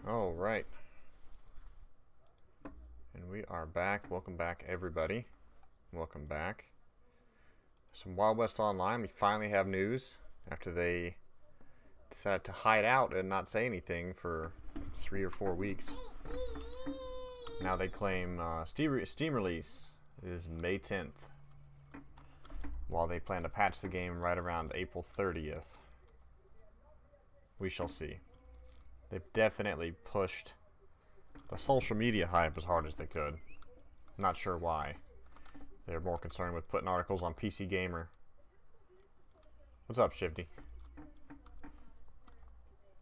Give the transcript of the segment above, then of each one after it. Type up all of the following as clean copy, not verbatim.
All right. And we are back. Welcome back, everybody. Welcome back. Some Wild West Online. We finally have news after they decided to hide out and not say anything for 3 or 4 weeks. Now they claim Steam release is May 10th, while they plan to patch the game right around April 30th. We shall see. They've definitely pushed the social media hype as hard as they could. Not sure why. They're more concerned with putting articles on PC Gamer. What's up, Shifty?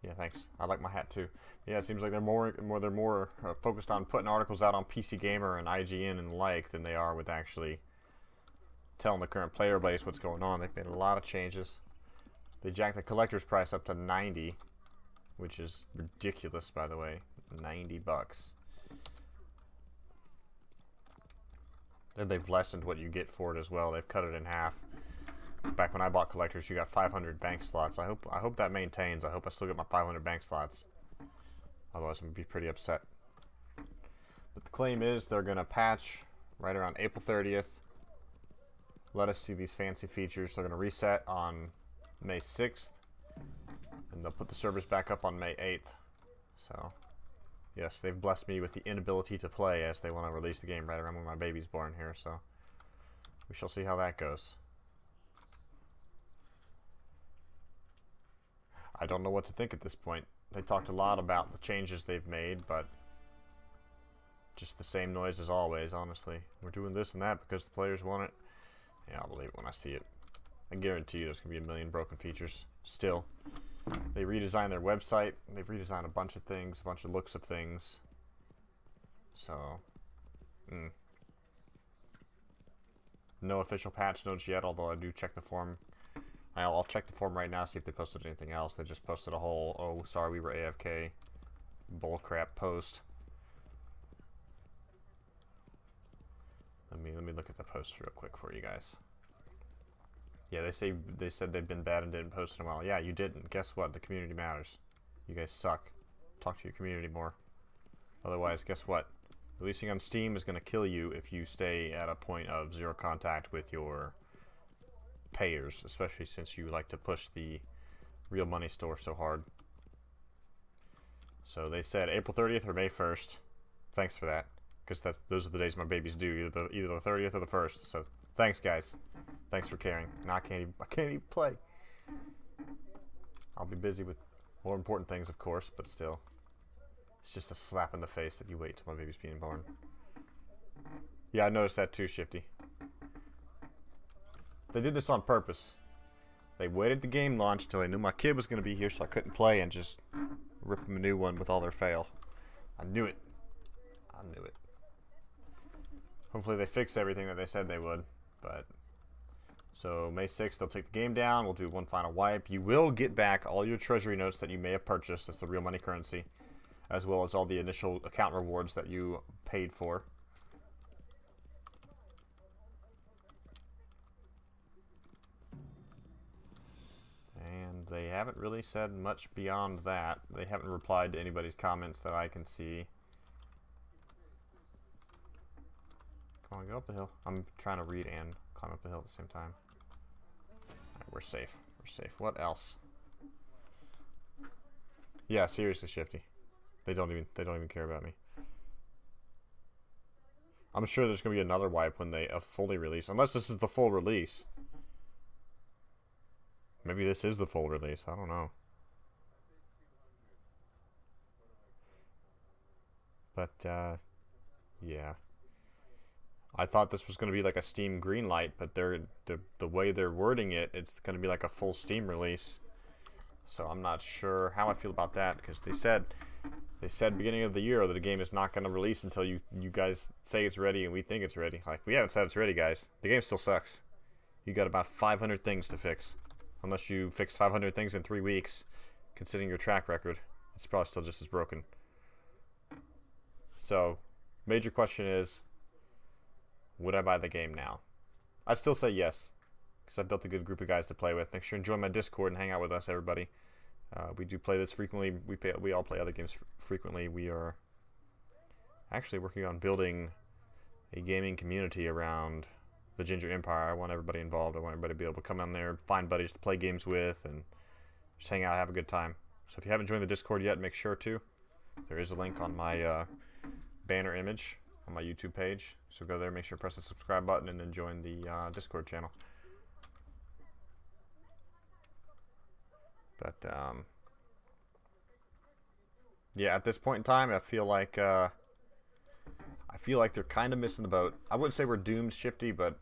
Yeah, thanks. I like my hat too. Yeah, it seems like they're more focused on putting articles out on PC Gamer and IGN and the like than they are with actually telling the current player base what's going on. They've made a lot of changes. They jacked the collector's price up to 90, which is ridiculous, by the way. 90 bucks. And they've lessened what you get for it as well. They've cut it in half. Back when I bought collectors, you got 500 bank slots. I hope that maintains. I hope I still get my 500 bank slots. Otherwise, I'm gonna be pretty upset. But the claim is they're gonna patch right around April 30th. Let us see these fancy features. They're gonna reset on May 6th, and they'll put the servers back up on May 8th. So, yes, they've blessed me with the inability to play as they want to release the game right around when my baby's born here. So, we shall see how that goes. I don't know what to think at this point. They talked a lot about the changes they've made, but just the same noise as always, honestly. We're doing this and that because the players want it. Yeah, I'll believe it when I see it. I guarantee you there's going to be a million broken features still. They redesigned their website. They've redesigned a bunch of things, a bunch of looks of things. So, no official patch notes yet, although I do check the forum. I'll check the forum right now, see if they posted anything else. They just posted a whole, oh, sorry, we were AFK bullcrap post. Let me look at the post real quick for you guys. Yeah, they said they've been bad and didn't post in a while. Yeah, you didn't. Guess what? The community matters. You guys suck. Talk to your community more. Otherwise, guess what? Releasing on Steam is going to kill you if you stay at a point of zero contact with your payers, especially since you like to push the real money store so hard. So they said April 30th or May 1st. Thanks for that, because those are the days my baby's due, either the 30th or the 1st. So thanks, guys. Thanks for caring. Now I can't even play. I'll be busy with more important things, of course, but still, it's just a slap in the face that you wait till my baby's being born. Yeah, I noticed that too, Shifty. They did this on purpose. They waited the game launch until they knew my kid was going to be here so I couldn't play and just rip them a new one with all their fail. I knew it. I knew it. Hopefully they fixed everything that they said they would. But so May 6th they'll take the game down. We'll do one final wipe. You will get back all your treasury notes that you may have purchased. That's the real money currency. As well as all the initial account rewards that you paid for. And they haven't really said much beyond that. They haven't replied to anybody's comments that I can see. Come on, go up the hill. I'm trying to read and climb up the hill at the same time. Alright, we're safe. We're safe. What else? Yeah, seriously, Shifty. They don't even care about me. I'm sure there's gonna be another wipe when they fully release, unless this is the full release. Maybe this is the full release. I don't know. But, yeah. I thought this was going to be like a Steam Greenlight, but the way they're wording it, it's going to be like a full Steam release. So I'm not sure how I feel about that, because they said beginning of the year that the game is not going to release until you guys say it's ready and we think it's ready. Like, we haven't said it's ready, guys. The game still sucks. You got about 500 things to fix. Unless you fix 500 things in 3 weeks, considering your track record, it's probably still just as broken. So, major question is, would I buy the game now? I'd still say yes, because I built a good group of guys to play with. Make sure you join my Discord and hang out with us, everybody. We do play this frequently. We all play other games frequently. We are actually working on building a gaming community around the Ginger Empire. I want everybody involved. I want everybody to be able to come on there, find buddies to play games with, and just hang out, have a good time. So if you haven't joined the Discord yet, make sure to. There is a link on my banner image on my YouTube page. So go there, make sure to press the subscribe button, and then join the Discord channel. But yeah, at this point in time, I feel like they're kind of missing the boat. I wouldn't say we're doomed, Shifty, but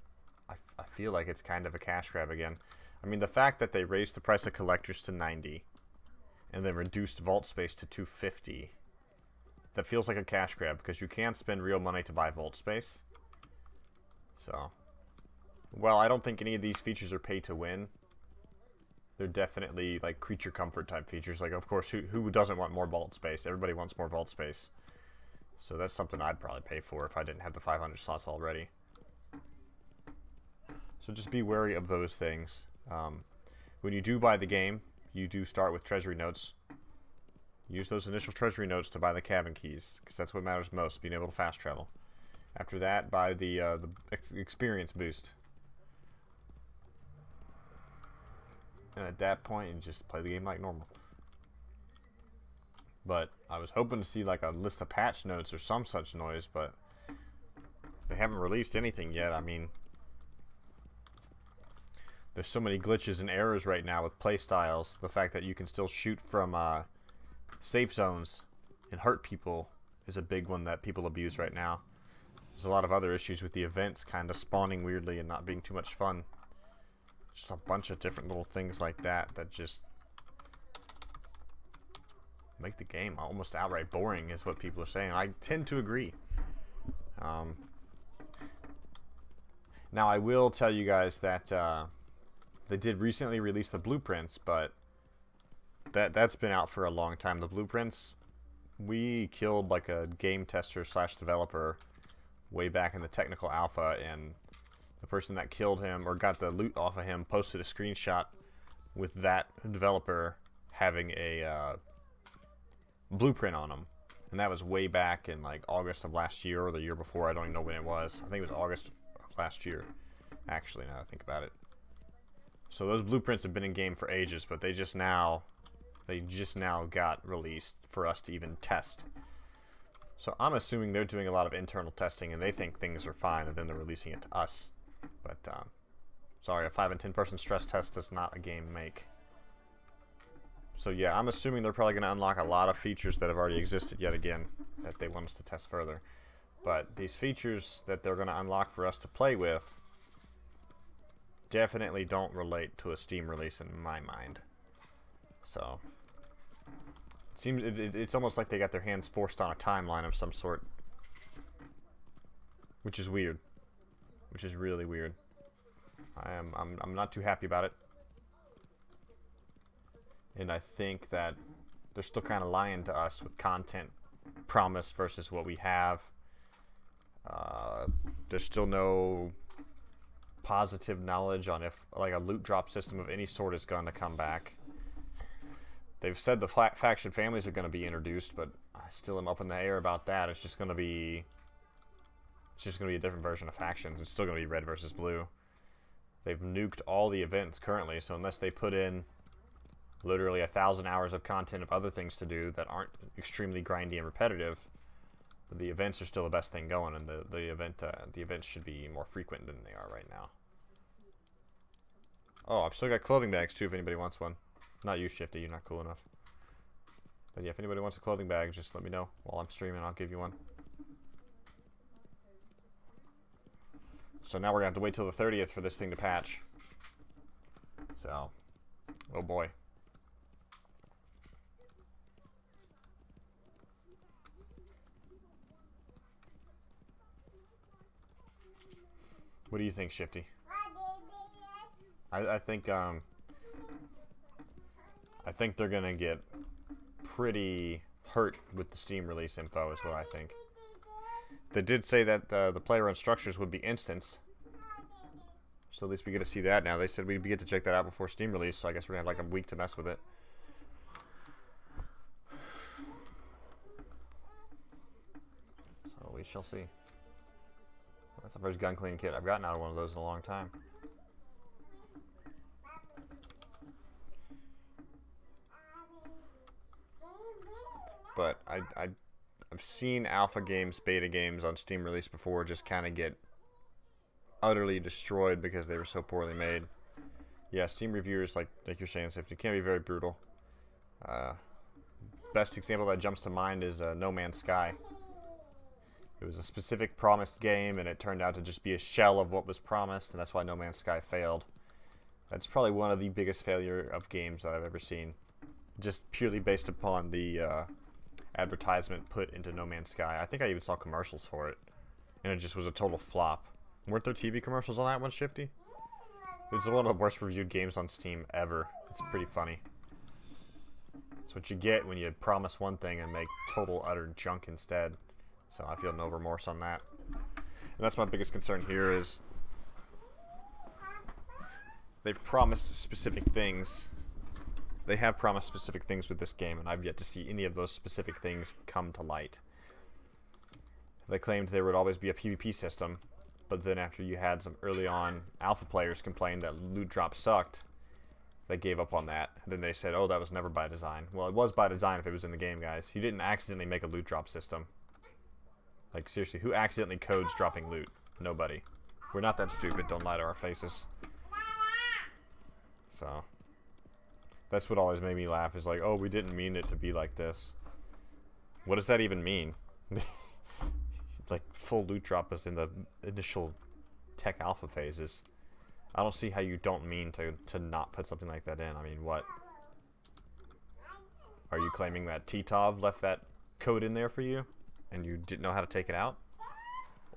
I feel like it's kind of a cash grab again. I mean, the fact that they raised the price of collectors to 90 and then reduced vault space to 250, that feels like a cash grab because you can't spend real money to buy vault space. So, well, I don't think any of these features are pay to win. They're definitely like creature comfort type features. Like, of course, who doesn't want more vault space? Everybody wants more vault space. So that's something I'd probably pay for if I didn't have the 500 slots already. So just be wary of those things. When you do buy the game, you do start with treasury notes. Use those initial treasury notes to buy the cabin keys, because that's what matters most, being able to fast travel. After that, buy the experience boost. And at that point, you just play the game like normal. But I was hoping to see like a list of patch notes or some such noise, but they haven't released anything yet. I mean, there's so many glitches and errors right now with playstyles. The fact that you can still shoot from safe zones and hurt people is a big one that people abuse right now. There's a lot of other issues with the events kind of spawning weirdly and not being too much fun. Just a bunch of different little things like that that just make the game almost outright boring is what people are saying. I tend to agree. Now I will tell you guys that they did recently release the blueprints, but that's been out for a long time. The blueprints, we killed like a game tester slash developer way back in the technical alpha, and the person that killed him or got the loot off of him posted a screenshot with that developer having a blueprint on him, and that was way back in like August of last year or the year before. I don't even know when it was. I think it was August of last year, actually, now that I think about it. So those blueprints have been in game for ages, but they just now got released for us to even test. So I'm assuming they're doing a lot of internal testing and they think things are fine, and then they're releasing it to us. But sorry, a 5 and 10 person stress test does not a game make. So yeah, I'm assuming they're probably going to unlock a lot of features that have already existed yet again that they want us to test further. But these features that they're going to unlock for us to play with definitely don't relate to a Steam release in my mind. So it seems it's almost like they got their hands forced on a timeline of some sort, which is weird, which is really weird. I'm not too happy about it, and I think that they're still kind of lying to us with content promise versus what we have. There's still no positive knowledge on if like a loot drop system of any sort is going to come back. They've said the faction families are going to be introduced, but I still am up in the air about that. It's just going to be a different version of factions. It's still going to be red versus blue. They've nuked all the events currently, so unless they put in literally 1,000 hours of content of other things to do that aren't extremely grindy and repetitive, the events are still the best thing going, and the events should be more frequent than they are right now. Oh, I've still got clothing bags too if anybody wants one. Not you, Shifty, you're not cool enough. But yeah, if anybody wants a clothing bag, just let me know while I'm streaming. I'll give you one. So now we're going to have to wait till the 30th for this thing to patch. So, oh boy. What do you think, Shifty? I think they're gonna get pretty hurt with the Steam release info, is what I think. They did say that the player and structures would be instanced, so at least we get to see that now. They said we'd get to check that out before Steam release, so I guess we're gonna have like a week to mess with it. shall see. That's the first gun cleaning kit I've gotten out of one of those in a long time. But I've seen alpha games, beta games on Steam release before just kind of get utterly destroyed because they were so poorly made. Yeah, Steam reviewers, like you're saying, Shifty, can be very brutal. Best example that jumps to mind is No Man's Sky. It was a specific promised game, and it turned out to just be a shell of what was promised, and that's why No Man's Sky failed. That's probably one of the biggest failure of games that I've ever seen. Just purely based upon the advertisement put into No Man's Sky. I think I even saw commercials for it, and it just was a total flop. Weren't there TV commercials on that one, Shifty? It's one of the worst reviewed games on Steam ever. It's pretty funny. It's what you get when you promise one thing and make total utter junk instead. So I feel no remorse on that. And that's my biggest concern here is they've promised specific things. They have promised specific things with this game, and I've yet to see any of those specific things come to light. They claimed there would always be a PvP system, but then after you had some early on alpha players complain that loot drops sucked, they gave up on that. And then they said, oh, that was never by design. Well, it was by design if it was in the game, guys. You didn't accidentally make a loot drop system. Like, seriously, who accidentally codes dropping loot? Nobody. We're not that stupid. Don't lie to our faces. So, that's what always made me laugh, is like, oh, we didn't mean it to be like this. What does that even mean? It's like full loot drop is in the initial tech alpha phases. I don't see how you don't mean to not put something like that in. I mean, what? Are you claiming that T-Tov left that code in there for you and you didn't know how to take it out?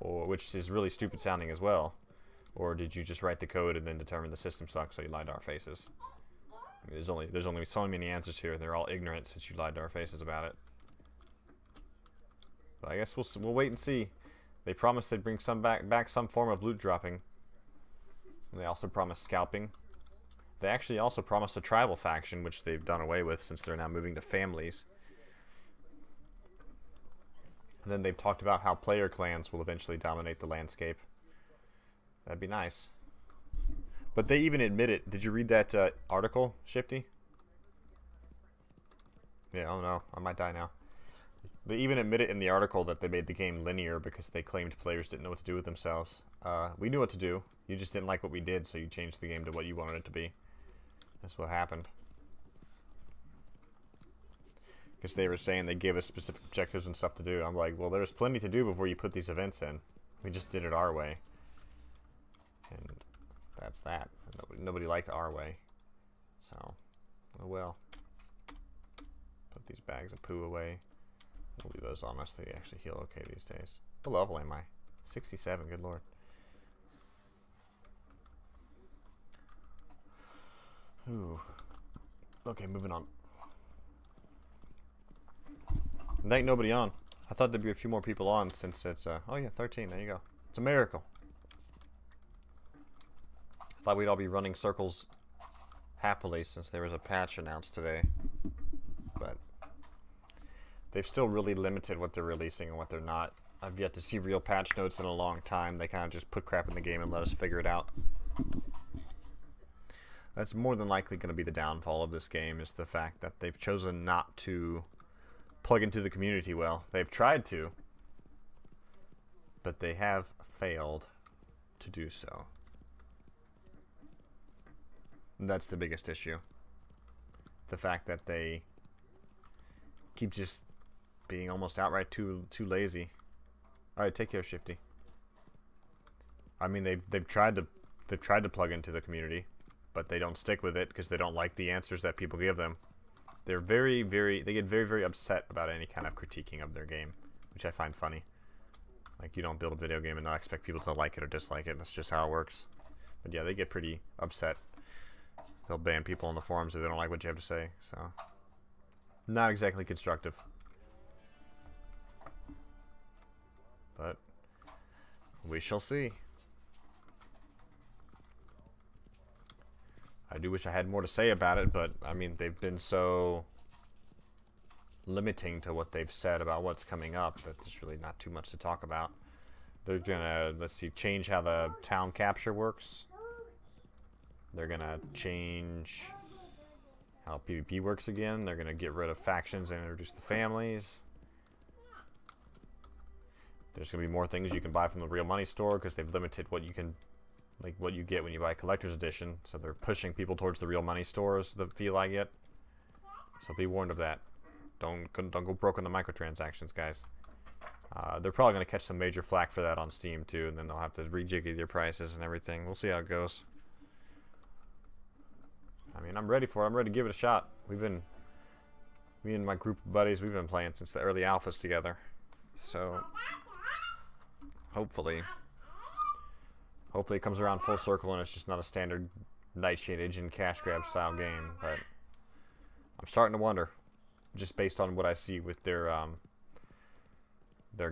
Or, which is really stupid sounding as well. Or did you just write the code and then determine the system sucks, so you lied to our faces? I mean, there's only so many answers here, and they're all ignorant since you lied to our faces about it. But I guess we'll wait and see. They promised they'd bring back some form of loot dropping. And they also promised scalping. They actually also promised a tribal faction, which they've done away with since they're now moving to families. And then they've talked about how player clans will eventually dominate the landscape. That'd be nice. But they even admit it. Did you read that article, Shifty? Yeah, oh no, I might die now. They even admit it in the article that they made the game linear because they claimed players didn't know what to do with themselves. We knew what to do. You just didn't like what we did, so you changed the game to what you wanted it to be. That's what happened. Because they were saying they gave us specific objectives and stuff to do. I'm like, well, there's plenty to do before you put these events in. We just did it our way. And that's that. Nobody liked our way. So, oh well. Put these bags of poo away. We'll leave those on us. They actually heal okay these days. What level am I? 67, good lord. Ooh. Okay, moving on. There ain't nobody on. I thought there'd be a few more people on since it's, oh yeah, 13, there you go. It's a miracle. I thought we'd all be running circles happily since there was a patch announced today. But they've still really limited what they're releasing and what they're not. I've yet to see real patch notes in a long time. They kind of just put crap in the game and let us figure it out. That's more than likely going to be the downfall of this game, is the fact that they've chosen not to plug into the community well. They've tried to, but they have failed to do so. That's the biggest issue. The fact that they keep just being almost outright too lazy. All right, take care, Shifty. I mean, they've tried to plug into the community, but they don't stick with it because they don't like the answers that people give them. They get very upset about any kind of critiquing of their game, which I find funny. Like, you don't build a video game and not expect people to like it or dislike it. That's just how it works. But yeah, they get pretty upset. They'll ban people on the forums if they don't like what you have to say. So, not exactly constructive. But we shall see. I do wish I had more to say about it, but I mean, they've been so limiting to what they've said about what's coming up, that there's really not too much to talk about. They're gonna, let's see, change how the town capture works. They're gonna change how PvP works again. They're gonna get rid of factions and introduce the families. There's gonna be more things you can buy from the real money store because they've limited what you can, like what you get when you buy collector's edition. So they're pushing people towards the real money stores, the feel I get. So be warned of that. Don't go broke on the microtransactions, guys. They're probably going to catch some major flack for that on Steam, too, and then they'll have to rejigger their prices and everything. We'll see how it goes. I mean, I'm ready for it. I'm ready to give it a shot. Me and my group of buddies, we've been playing since the early alphas together. So, hopefully it comes around full circle and it's just not a standard Nightshade Engine cash grab style game. But I'm starting to wonder, just based on what I see with their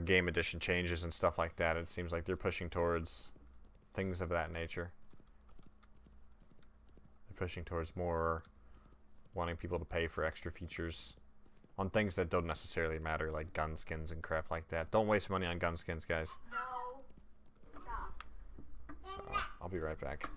game edition changes and stuff like that. It seems like they're pushing towards things of that nature. They're pushing towards more wanting people to pay for extra features on things that don't necessarily matter, like gun skins and crap like that. Don't waste money on gun skins, guys. No. Stop. So, I'll be right back.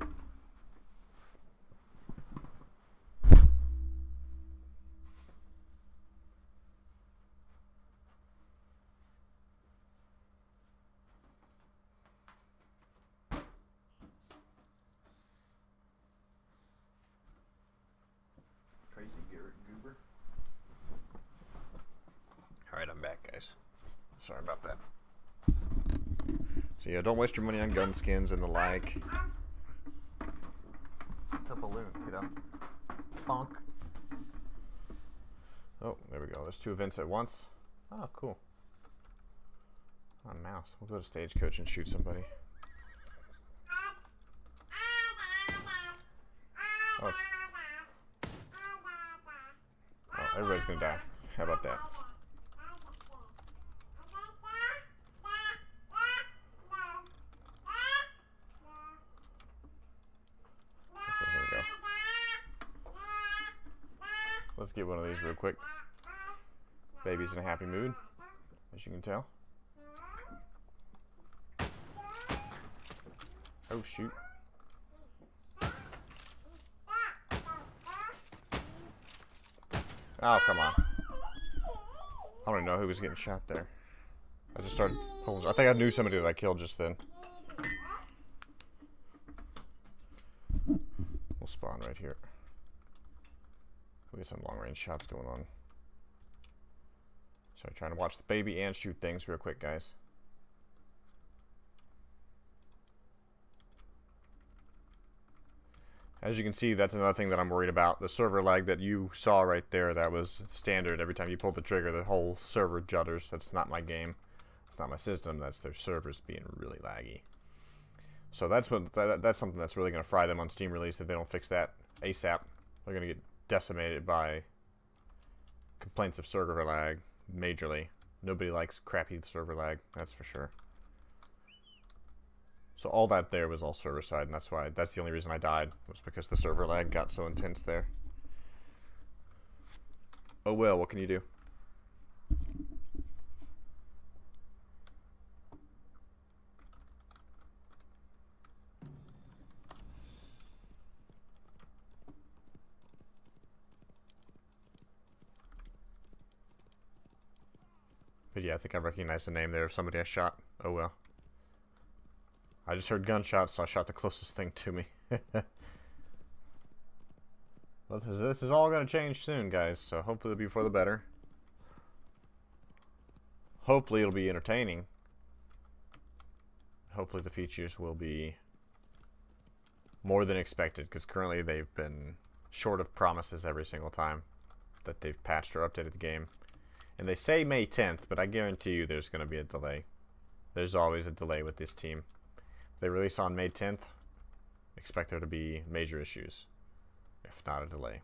Alright, I'm back, guys. Sorry about that. So yeah, don't waste your money on gun skins and the like. What's up, balloon? Get up. Bonk. Oh, there we go. There's 2 events at once. Oh, cool. Oh, mouse. We'll go to Stagecoach and shoot somebody. Oh, everybody's gonna die. How about that? Okay, here we go. Let's get one of these real quick. Baby's in a happy mood, as you can tell. Oh, shoot. Oh, come on. I don't even know who was getting shot there. I just started pulling. I think I knew somebody that I killed just then. We'll spawn right here. We got some long range shots going on. So trying to watch the baby and shoot things real quick, guys. As you can see, that's another thing that I'm worried about. The server lag that you saw right there, that was standard. Every time you pull the trigger, the whole server judders. That's not my game. It's not my system. That's their servers being really laggy. So that's something that's really going to fry them on Steam release if they don't fix that ASAP. They're going to get decimated by complaints of server lag majorly. Nobody likes crappy server lag, that's for sure. So all that there was all server side, and that's the only reason I died, was because the server lag got so intense there. Oh well, what can you do? But yeah, I think I recognize the name there of somebody I shot. Oh well. I just heard gunshots, so I shot the closest thing to me. Well, this is all going to change soon, guys, so hopefully it'll be for the better. Hopefully it'll be entertaining. Hopefully the features will be more than expected, because currently they've been short of promises every single time that they've patched or updated the game. And they say May 10th, but I guarantee you there's going to be a delay. There's always a delay with this team. If they release on May 10th, expect there to be major issues, if not a delay.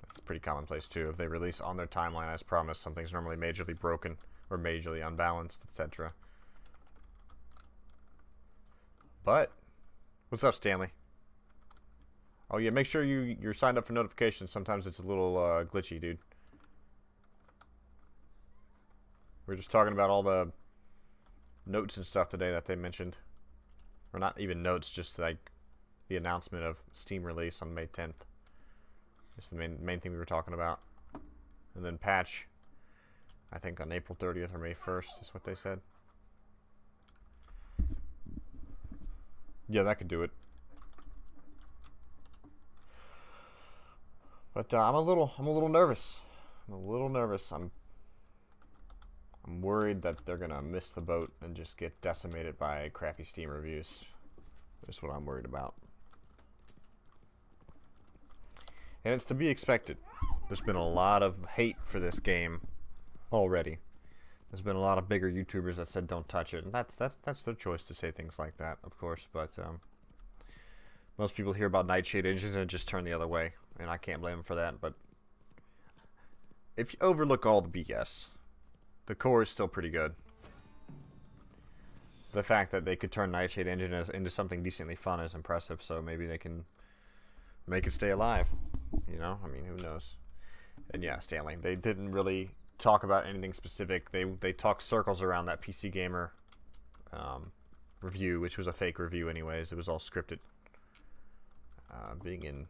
That's pretty commonplace too. If they release on their timeline as promised, something's normally majorly broken or majorly unbalanced, etc. But, what's up, Stanley? Oh yeah, make sure you're signed up for notifications. Sometimes it's a little glitchy, dude. We were just talking about all the notes and stuff today that they mentioned. Or not even notes, just like the announcement of Steam release on May 10th. That's the main thing we were talking about. And then patch, I think on April 30th or May 1st is what they said. Yeah, that could do it. But I'm a little nervous. I'm worried that they're gonna miss the boat and just get decimated by crappy Steam reviews. That's what I'm worried about. And it's to be expected. There's been a lot of hate for this game already. There's been a lot of bigger YouTubers that said don't touch it, and that's their choice to say things like that, of course. But most people hear about Nightshade engines and just turn the other way, and I can't blame them for that. But if you overlook all the BS, the core is still pretty good. The fact that they could turn Nightshade engine into something decently fun is impressive. So maybe they can make it stay alive. You know, I mean, who knows? And yeah, Stanley, they didn't really talk about anything specific. They talked circles around that PC Gamer review, which was a fake review anyways. It was all scripted. Being in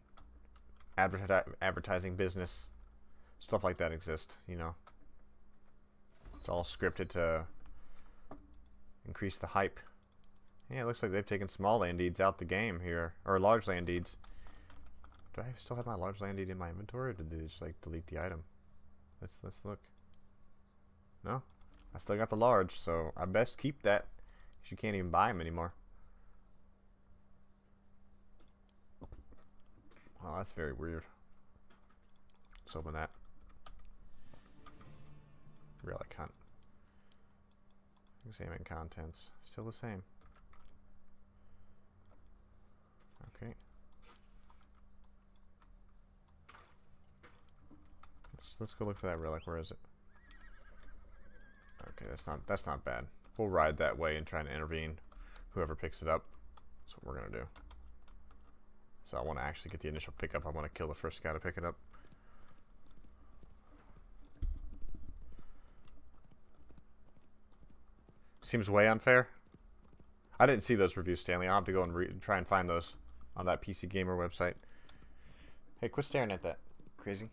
advertising business, stuff like that exists, you know. It's all scripted to increase the hype. Yeah, it looks like they've taken small land deeds out the game here, or large land deeds. Do I still have my large land deed in my inventory, or did they just like delete the item? Let's look. No, I still got the large, so I best keep that, because you can't even buy them anymore. Oh, that's very weird. Let's open that. Relic hunt. Examine contents. Still the same. Okay. Let's go look for that relic. Where is it? Okay, that's not bad. We'll ride that way and try to intervene. Whoever picks it up. That's what we're gonna do. So I want to actually get the initial pickup. I want to kill the first guy to pick it up. Seems way unfair. I didn't see those reviews, Stanley. I'll have to go and try and find those on that PC Gamer website. Hey, quit staring at that. Crazy.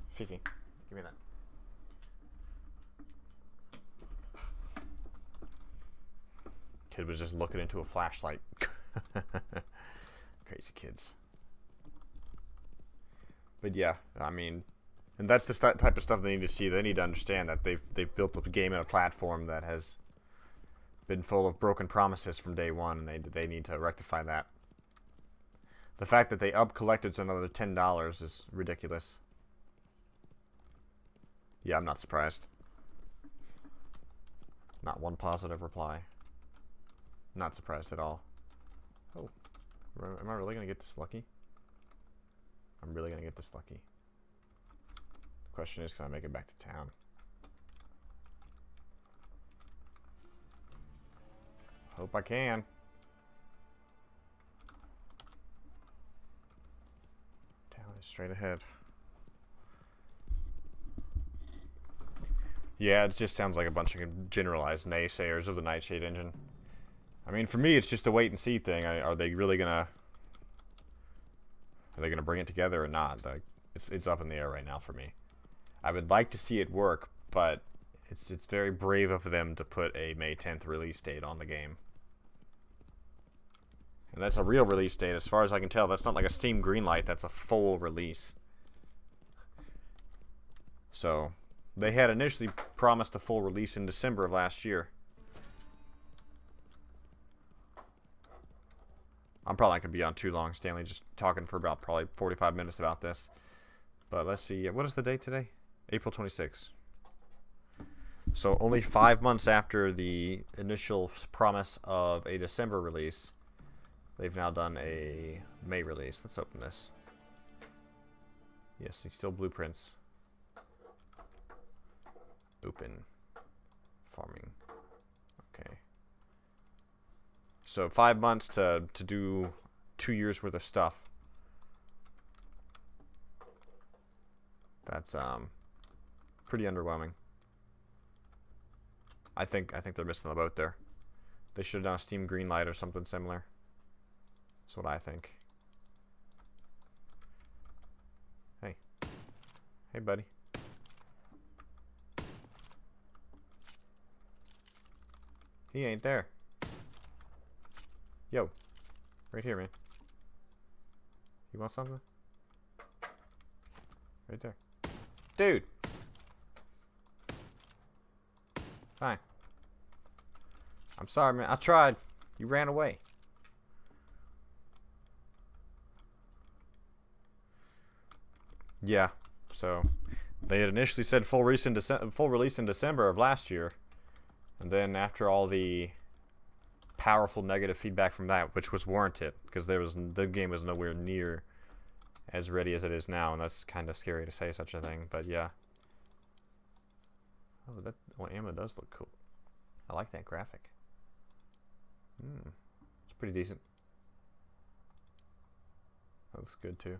Fifi, give me that. Kid was just looking into a flashlight. Crazy kids. But yeah, I mean, and that's the type of stuff they need to see. They need to understand that they've built the game in a platform that has been full of broken promises from day one, and they need to rectify that. The fact that they collected to another $10 is ridiculous. Yeah, I'm not surprised. Not one positive reply. Not surprised at all. Oh, am I really gonna get this lucky? I'm really gonna get this lucky. The question is, can I make it back to town? Hope I can. Town is straight ahead. Yeah, it just sounds like a bunch of generalized naysayers of the Nightshade engine. I mean, for me, it's just a wait and see thing. Are they really gonna? Are they gonna bring it together or not? Like, it's up in the air right now for me. I would like to see it work, but it's very brave of them to put a May 10th release date on the game. And that's a real release date, as far as I can tell. That's not like a Steam Greenlight. That's a full release. So they had initially promised a full release in December of last year. I'm probably not going to be on too long, Stanley, just talking for about probably 45 minutes about this. But let's see, what is the date today? April 26th. So only 5 months after the initial promise of a December release, they've now done a May release. Let's open this. Yes, these still blueprints. Open. Farming. Okay. So 5 months to do 2 years worth of stuff. That's Pretty underwhelming. I think they're missing the boat there. They should have done a Steam Greenlight or something similar. That's what I think. Hey. Hey, buddy. He ain't there. Yo. Right here, man. You want something? Right there. Dude! Fine. I'm sorry, man. I tried. You ran away. Yeah. So, they had initially said full release in December of last year. And then after all the powerful negative feedback from that, which was warranted, because the game was nowhere near as ready as it is now, and that's kind of scary to say such a thing, but yeah. Oh, that ammo does look cool. I like that graphic. It's pretty decent. That looks good too.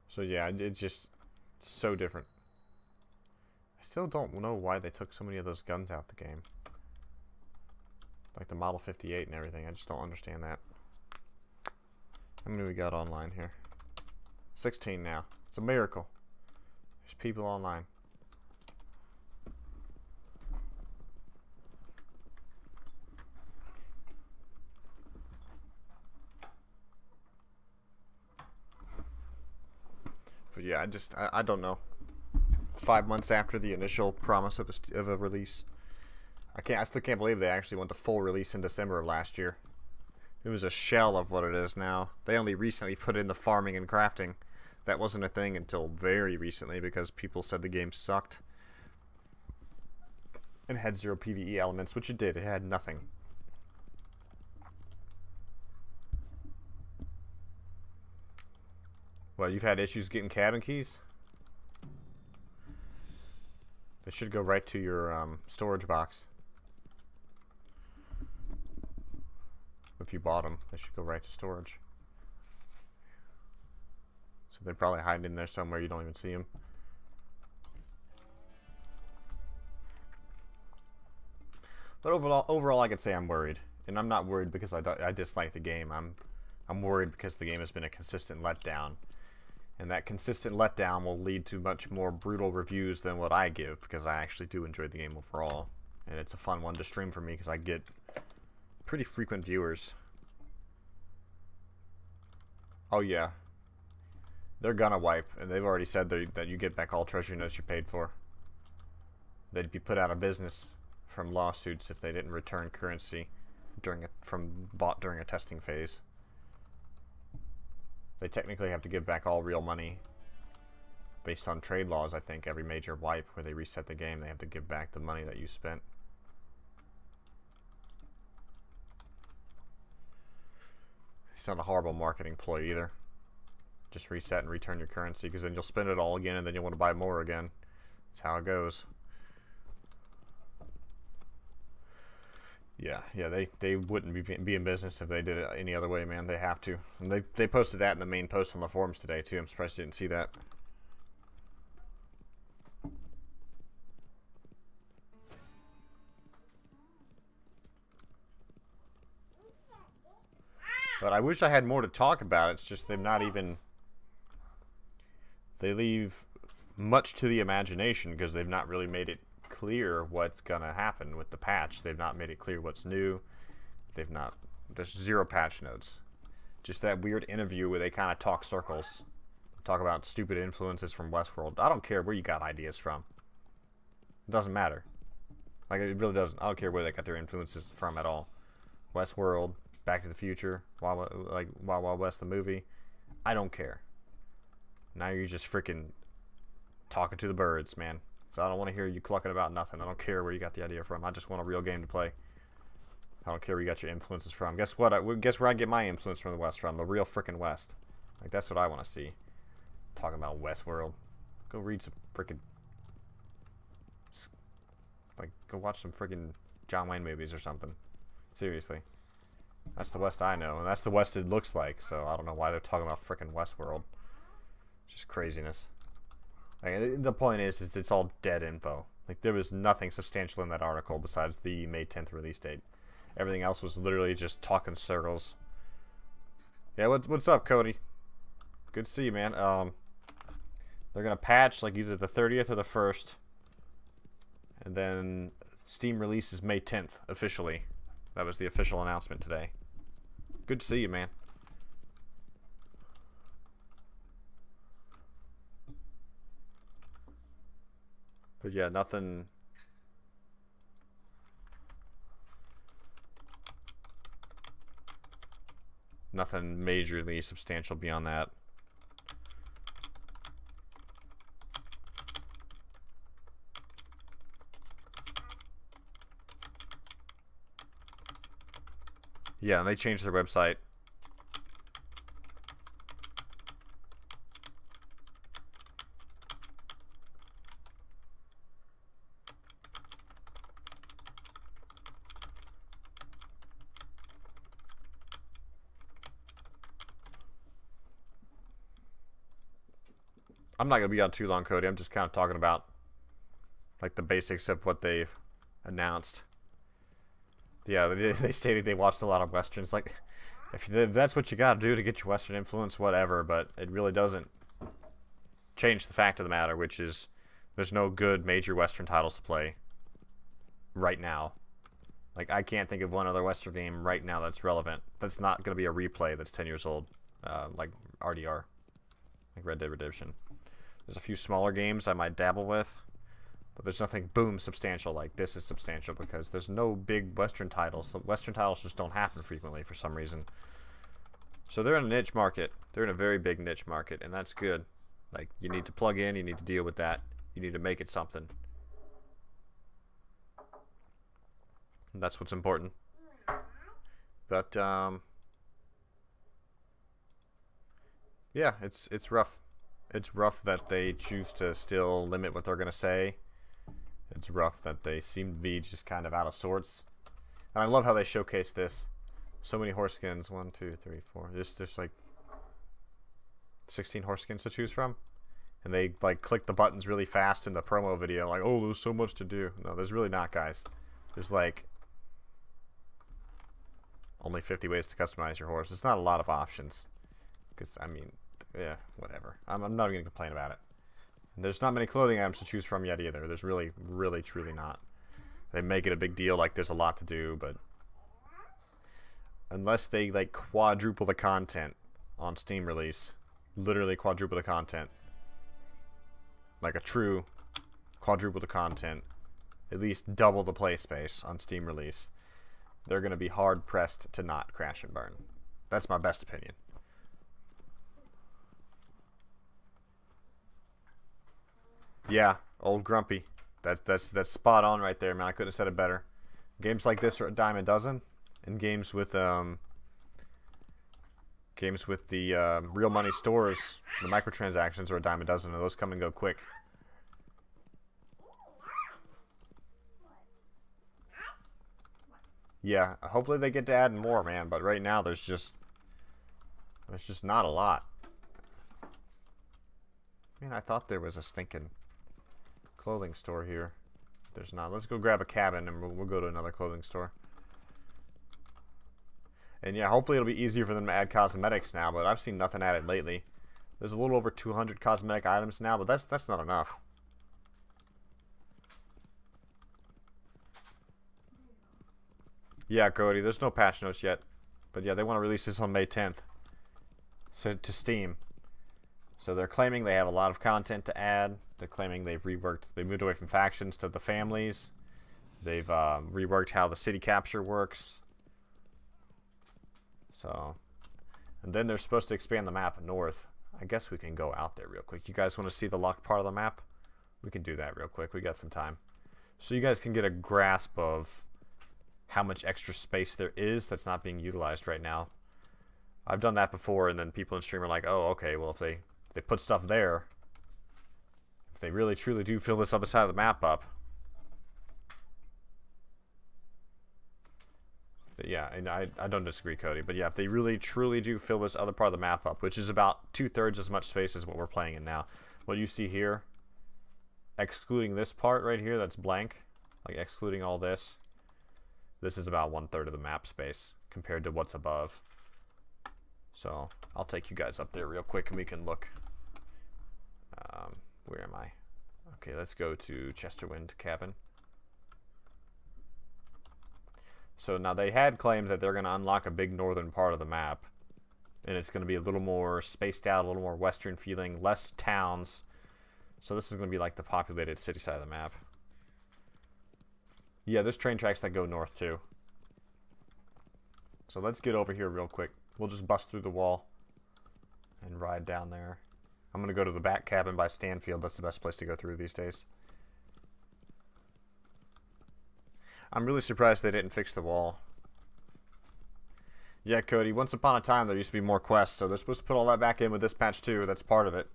So yeah, it's just so different. I still don't know why they took so many of those guns out the game. Like the Model 58 and everything. I just don't understand that. How many we got online here? 16 now. It's a miracle. There's people online. But yeah, I don't know. 5 months after the initial promise of a release, I still can't believe they actually went to full release in December of last year. It was a shell of what it is now. They only recently put in the farming and crafting. That wasn't a thing until very recently because people said the game sucked and had zero PvE elements, which it did. It had nothing. Well, you've had issues getting cabin keys? They should go right to your storage box. If you bought them, they should go right to storage. So they're probably hiding in there somewhere. You don't even see them. But overall, I could say I'm worried, and I'm not worried because I dislike the game. I'm worried because the game has been a consistent letdown, and that consistent letdown will lead to much more brutal reviews than what I give because I actually do enjoy the game overall, and it's a fun one to stream for me because I get pretty frequent viewers. Oh yeah, they're gonna wipe, and they've already said that you get back all treasury notes you paid for. They'd be put out of business from lawsuits if they didn't return currency bought during a testing phase. They technically have to give back all real money based on trade laws. I think every major wipe where they reset the game, they have to give back the money that you spent. It's not a horrible marketing ploy either. Just reset and return your currency, because then you'll spend it all again and then you'll want to buy more again. That's how it goes. Yeah, they wouldn't be in business if they did it any other way, man. They have to. And they posted that in the main post on the forums today too. I'm surprised you didn't see that. But I wish I had more to talk about. It's just they've not even... They leave much to the imagination because they've not really made it clear what's gonna happen with the patch. They've not made it clear what's new. There's zero patch notes. Just that weird interview where they kind of talk circles. Talk about stupid influences from Westworld. I don't care where you got ideas from. It doesn't matter. Like, it really doesn't. I don't care where they got their influences from at all. Westworld, Back to the Future, Wild Wild West the movie. I don't care. Now you're just freaking talking to the birds, man. So I don't want to hear you clucking about nothing. I don't care where you got the idea from. I just want a real game to play. I don't care where you got your influences from. Guess what? Guess where I get my influence from the West from? The real freaking West. Like, that's what I want to see. Talking about Westworld. Go read some freaking... Like, go watch some freaking John Wayne movies or something. Seriously. That's the West I know. And that's the West it looks like. So I don't know why they're talking about freaking Westworld. Just craziness. Like, the point is it's all dead info. Like, there was nothing substantial in that article besides the May 10th release date. Everything else was literally just talking circles. Yeah, what's up, Cody? Good to see you, man. They're gonna patch like either the 30th or the 1st, and then Steam releases May 10th officially. That was the official announcement today. Good to see you, man. But yeah, nothing majorly substantial beyond that. Yeah, and they changed their website. I'm not going to be on too long, Cody. I'm just kind of talking about like the basics of what they've announced. Yeah, they stated they watched a lot of Westerns. Like, if that's what you got to do to get your Western influence, whatever. But it really doesn't change the fact of the matter, which is there's no good major Western titles to play right now. Like, I can't think of one other Western game right now that's relevant. That's not going to be a replay that's 10 years old, like RDR, like Red Dead Redemption. There's a few smaller games I might dabble with, but there's nothing, boom, substantial like this is substantial because there's no big Western titles. So Western titles just don't happen frequently for some reason. So they're in a niche market. They're in a very big niche market, and that's good. Like, you need to plug in, you need to deal with that, you need to make it something. And that's what's important. But yeah, it's rough. It's rough that they choose to still limit what they're going to say. It's rough that they seem to be just kind of out of sorts. And I love how they showcase this. So many horse skins. 1, 2, 3, 4. There's like 16 horse skins to choose from. And they like click the buttons really fast in the promo video. Like, oh, there's so much to do. No, there's really not, guys. There's like only 50 ways to customize your horse. It's not a lot of options. Because, I mean, yeah, whatever. I'm not going to complain about it. And there's not many clothing items to choose from yet either. There's really, really, truly not. They make it a big deal like there's a lot to do, but unless they like quadruple the content on Steam release, literally quadruple the content, like a true quadruple the content, at least double the play space on Steam release, they're going to be hard pressed to not crash and burn. That's my best opinion. Yeah, old Grumpy. That's spot on right there, man. I couldn't have said it better. Games like this are a dime a dozen, and games with the real money stores, the microtransactions are a dime a dozen, and those come and go quick. Yeah, hopefully they get to add more, man. But right now there's just not a lot. Man, I thought there was a stinking clothing store here. There's not. Let's go grab a cabin and we'll go to another clothing store. And yeah, hopefully it'll be easier for them to add cosmetics now, but I've seen nothing added lately. There's a little over 200 cosmetic items now, but that's not enough. Yeah, Cody, there's no patch notes yet. But yeah, they want to release this on May 10th. So to Steam. So they're claiming they have a lot of content to add. They're claiming they've moved away from factions to the families. They've reworked how the city capture works. So, and then they're supposed to expand the map north. I guess we can go out there real quick. You guys want to see the locked part of the map? We can do that real quick. We got some time. So you guys can get a grasp of how much extra space there is that's not being utilized right now. I've done that before, and then people in stream are like, oh, okay, well, if they put stuff there, if they really truly do fill this other side of the map up, Yeah, and I don't disagree, Cody. But yeah, if they really truly do fill this other part of the map up, which is about 2/3 as much space as what we're playing in now. What you see here, excluding this part right here that's blank, like excluding all this, this is about 1/3 of the map space compared to what's above. So I'll take you guys up there real quick and we can look. Where am I? Okay, let's go to Chesterwind Cabin. So now they had claimed that they're going to unlock a big northern part of the map. And it's going to be a little more spaced out, a little more western feeling, less towns. So this is going to be like the populated city side of the map. Yeah, there's train tracks that go north too. So let's get over here real quick. We'll just bust through the wall and ride down there. I'm going to go to the back cabin by Stanfield. That's the best place to go through these days. I'm really surprised they didn't fix the wall. Yeah, Cody, once upon a time there used to be more quests, so they're supposed to put all that back in with this patch too. That's part of it.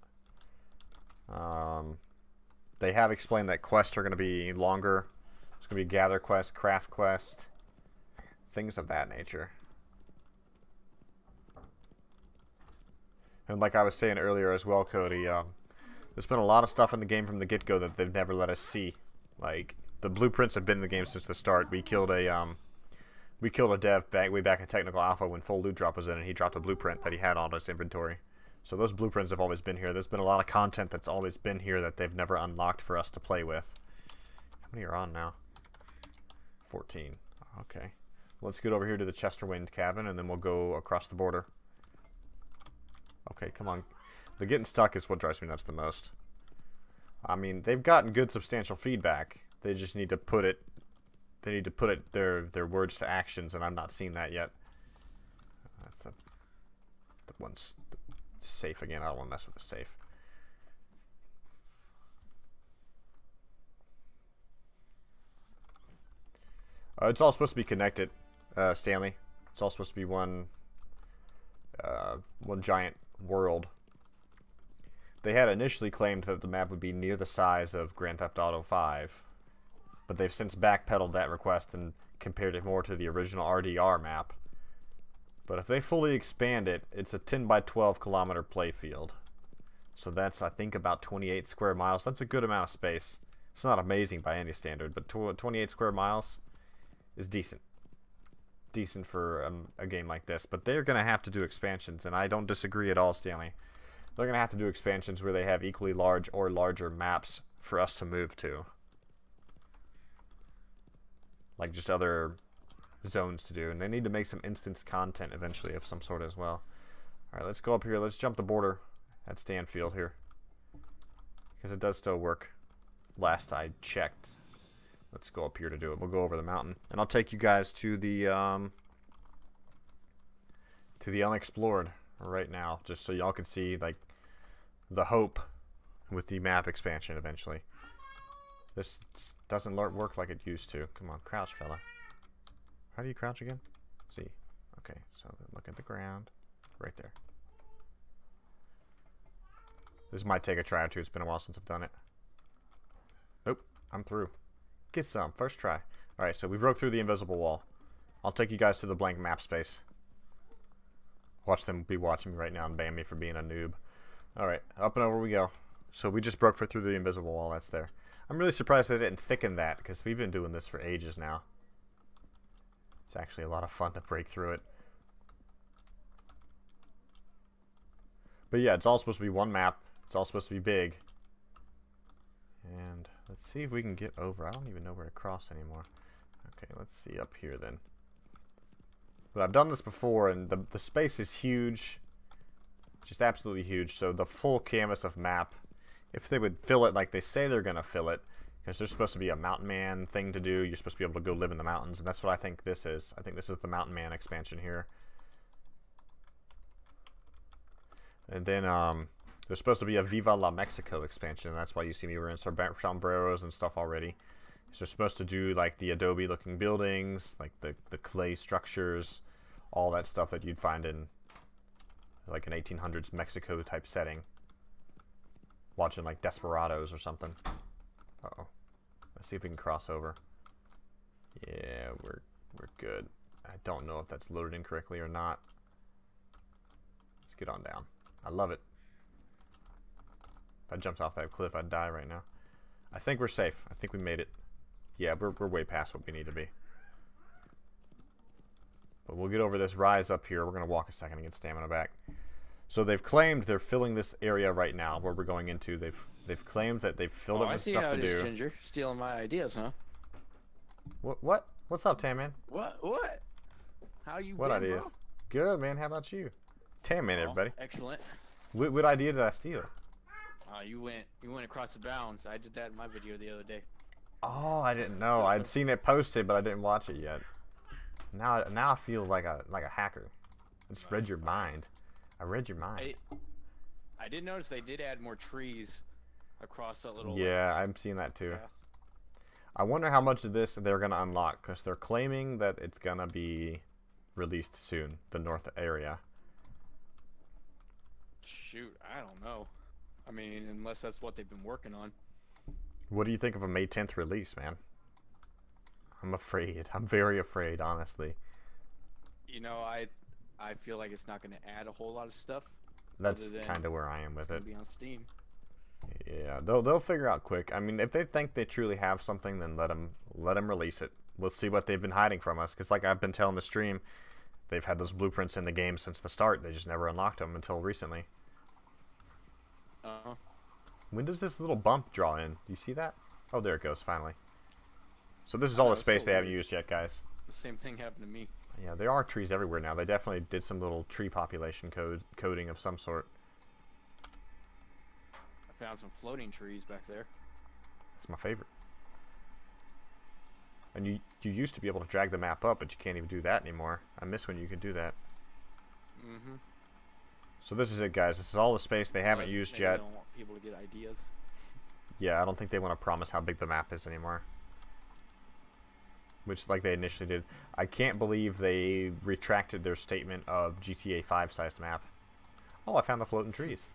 They have explained that quests are going to be longer. It's going to be gather quest, craft quest, things of that nature. And like I was saying earlier as well, Cody, there's been a lot of stuff in the game from the get-go that they've never let us see. Like, the blueprints have been in the game since the start. We killed a dev way back in Technical Alpha when full loot drop was in, and he dropped a blueprint that he had on his inventory. So those blueprints have always been here. There's been a lot of content that's always been here that they've never unlocked for us to play with. How many are on now? 14. Okay. Let's get over here to the Chesterwind cabin, and then we'll go across the border. Okay, come on. The getting stuck is what drives me nuts the most. I mean, they've gotten good substantial feedback. They just need to put it. They need to put it their words to actions, and I'm not seeing that yet. That's the one's safe again. I don't want to mess with the safe. It's all supposed to be connected, Stanley. It's all supposed to be one giant world. They had initially claimed that the map would be near the size of Grand Theft Auto 5, but they've since backpedaled that request and compared it more to the original RDR map. But if they fully expand it, it's a 10 by 12 kilometer playfield. So that's, I think, about 28 square miles. That's a good amount of space. It's not amazing by any standard, but 28 square miles is decent. Decent for a game like this. But they're going to have to do expansions, and I don't disagree at all, Stanley. They're going to have to do expansions where they have equally large or larger maps for us to move to. Like just other zones to do. And they need to make some instance content eventually of some sort as well. Alright, let's go up here. Let's jump the border at Stanfield here. Because it does still work. Last I checked. Let's go up here to do it. We'll go over the mountain. And I'll take you guys to the unexplored right now. Just so y'all can see like the hope with the map expansion eventually. This doesn't work like it used to. Come on, crouch, fella. How do you crouch again? See. Okay, so look at the ground. Right there. This might take a try or two. It's been a while since I've done it. Nope, I'm through. Get some. First try. Alright, so we broke through the invisible wall. I'll take you guys to the blank map space. Watch them be watching me right now and ban me for being a noob. Alright, up and over we go. So we just broke through the invisible wall. That's there. I'm really surprised they didn't thicken that, because we've been doing this for ages now. It's actually a lot of fun to break through it. But yeah, it's all supposed to be one map. It's all supposed to be big. And let's see if we can get over. I don't even know where to cross anymore. Okay, let's see up here then. But I've done this before, and the space is huge. Just absolutely huge. So the full canvas of map, if they would fill it like they say they're going to fill it, because there's supposed to be a mountain man thing to do. You're supposed to be able to go live in the mountains, and that's what I think this is. I think this is the mountain man expansion here. And then there's supposed to be a Viva La Mexico expansion, and that's why you see me wearing sombreros and stuff already. So they're supposed to do like the Adobe looking buildings, like the clay structures, all that stuff that you'd find in like an 1800s Mexico type setting. Watching like Desperados or something. Uh-oh. Let's see if we can cross over. Yeah, we're good. I don't know if that's loaded incorrectly or not. Let's get on down. I love it. If I jumped off that cliff, I'd die right now. I think we're safe. I think we made it. Yeah, we're way past what we need to be. But we'll get over this rise up here. We're going to walk a second and get stamina back. So they've claimed they're filling this area right now where we're going into. They've claimed that they've filled it with stuff to do. I see how it is, Ginger. Stealing my ideas, huh? What? What's up, Tan Man? What? How you What been, ideas? bro? Good, man. How about you? Tan Man, everybody. Excellent. What idea did I steal? You went across the bounds. I did that in my video the other day. Oh, I didn't know. I'd seen it posted, but I didn't watch it yet. Now I feel like a hacker. I just read your mind. I read your mind. I did notice they did add more trees across that little. Yeah, I'm seeing that too. Path. I wonder how much of this they're gonna unlock, because they're claiming that it's gonna be released soon. The north area. Shoot, I don't know. I mean, unless that's what they've been working on. What do you think of a May 10th release, man? I'm afraid. I'm very afraid, honestly. You know, I feel like it's not going to add a whole lot of stuff. That's kind of where I am with it. It's going to be on Steam. Yeah, they'll figure out quick. I mean, if they think they truly have something, then let them release it. We'll see what they've been hiding from us. Because like I've been telling the stream, they've had those blueprints in the game since the start. They just never unlocked them until recently. When does this little bump draw in? Do you see that? Oh, there it goes, finally. So this is all the space they haven't used yet, guys. The same thing happened to me. Yeah, there are trees everywhere now. They definitely did some little tree population coding of some sort. I found some floating trees back there. That's my favorite. And you used to be able to drag the map up, but you can't even do that anymore. I miss when you could do that. Mm-hmm. So this is it, guys. This is all the space they haven't used yet. They don't want people to get ideas. Yeah, I don't think they want to promise how big the map is anymore. Which, like they initially did. I can't believe they retracted their statement of GTA 5-sized map. Oh, I found the floating trees.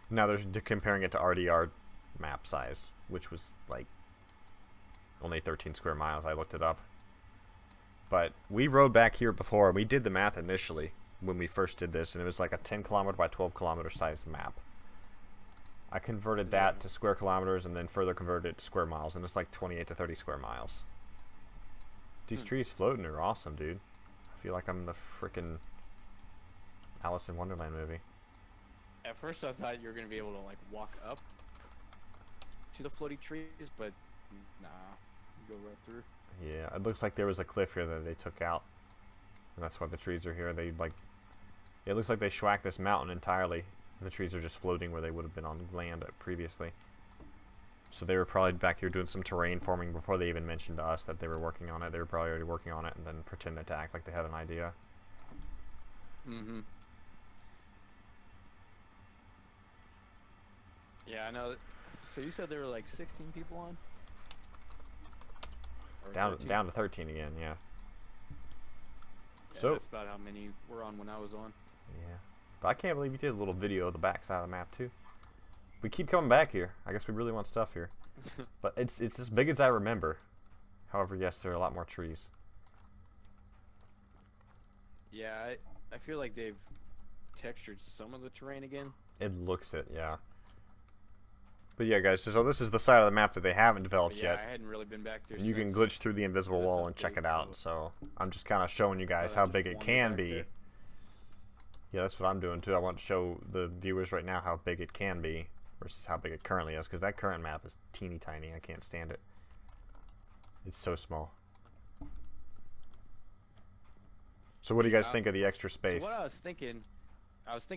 Now they're comparing it to RDR map size, which was like only 13 square miles. I looked it up. But we rode back here before, and we did the math initially when we first did this, and it was like a 10 kilometer by 12 kilometer sized map. I converted that to square kilometers and then further converted it to square miles, and it's like 28 to 30 square miles. These trees floating are awesome, dude. I feel like I'm in the frickin' Alice in Wonderland movie. At first I thought you were going to be able to like walk up to the floaty trees, but nah, you go right through. Yeah, it looks like there was a cliff here that they took out, and that's why the trees are here. They like, it looks like they schwacked this mountain entirely. The trees are just floating where they would have been on land previously. So they were probably back here doing some terrain forming before they even mentioned to us that they were working on it. They were probably already working on it and then pretended to act like they had an idea. Mm-hmm. Yeah, I know. So you said there were like 16 people on? Or Down to 13 again, yeah. Yeah, So that's about how many were on when I was on. yeah. But I can't believe you did a little video of the back side of the map too. We keep coming back here. I guess we really want stuff here. But it's as big as I remember. However, yes, there are a lot more trees. Yeah, I feel like they've textured some of the terrain again. It looks it, yeah. But yeah, guys, so this is the side of the map that they haven't developed But yeah, yet. I hadn't really been back there And you can since glitch through the invisible this wall and check it update, out. So I'm just kind of showing you guys thought I how just big it wandered can back be. there. Yeah, that's what I'm doing too. I want to show the viewers right now how big it can be versus how big it currently is, because that current map is teeny tiny. I can't stand it. It's so small. So what do you guys think of the extra space? So what I was thinking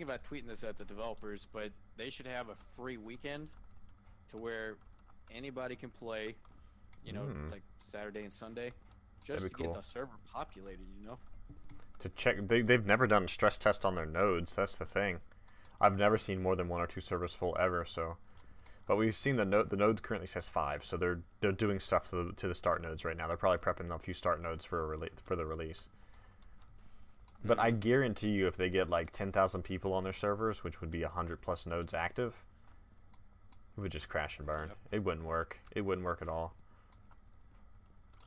about tweeting this at the developers, but they should have a free weekend to where anybody can play, you know, like Saturday and Sunday, just That'd to be get cool. the server populated, you know? To check, they've never done a stress test on their nodes. That's the thing. I've never seen more than 1 or 2 servers full ever. So, but we've seen the nodes currently says 5. So they're doing stuff to the start nodes right now. They're probably prepping a few start nodes for the release. But I guarantee you, if they get like 10,000 people on their servers, which would be 100+ nodes active, it would just crash and burn. Yep. It It wouldn't work. It wouldn't work at all.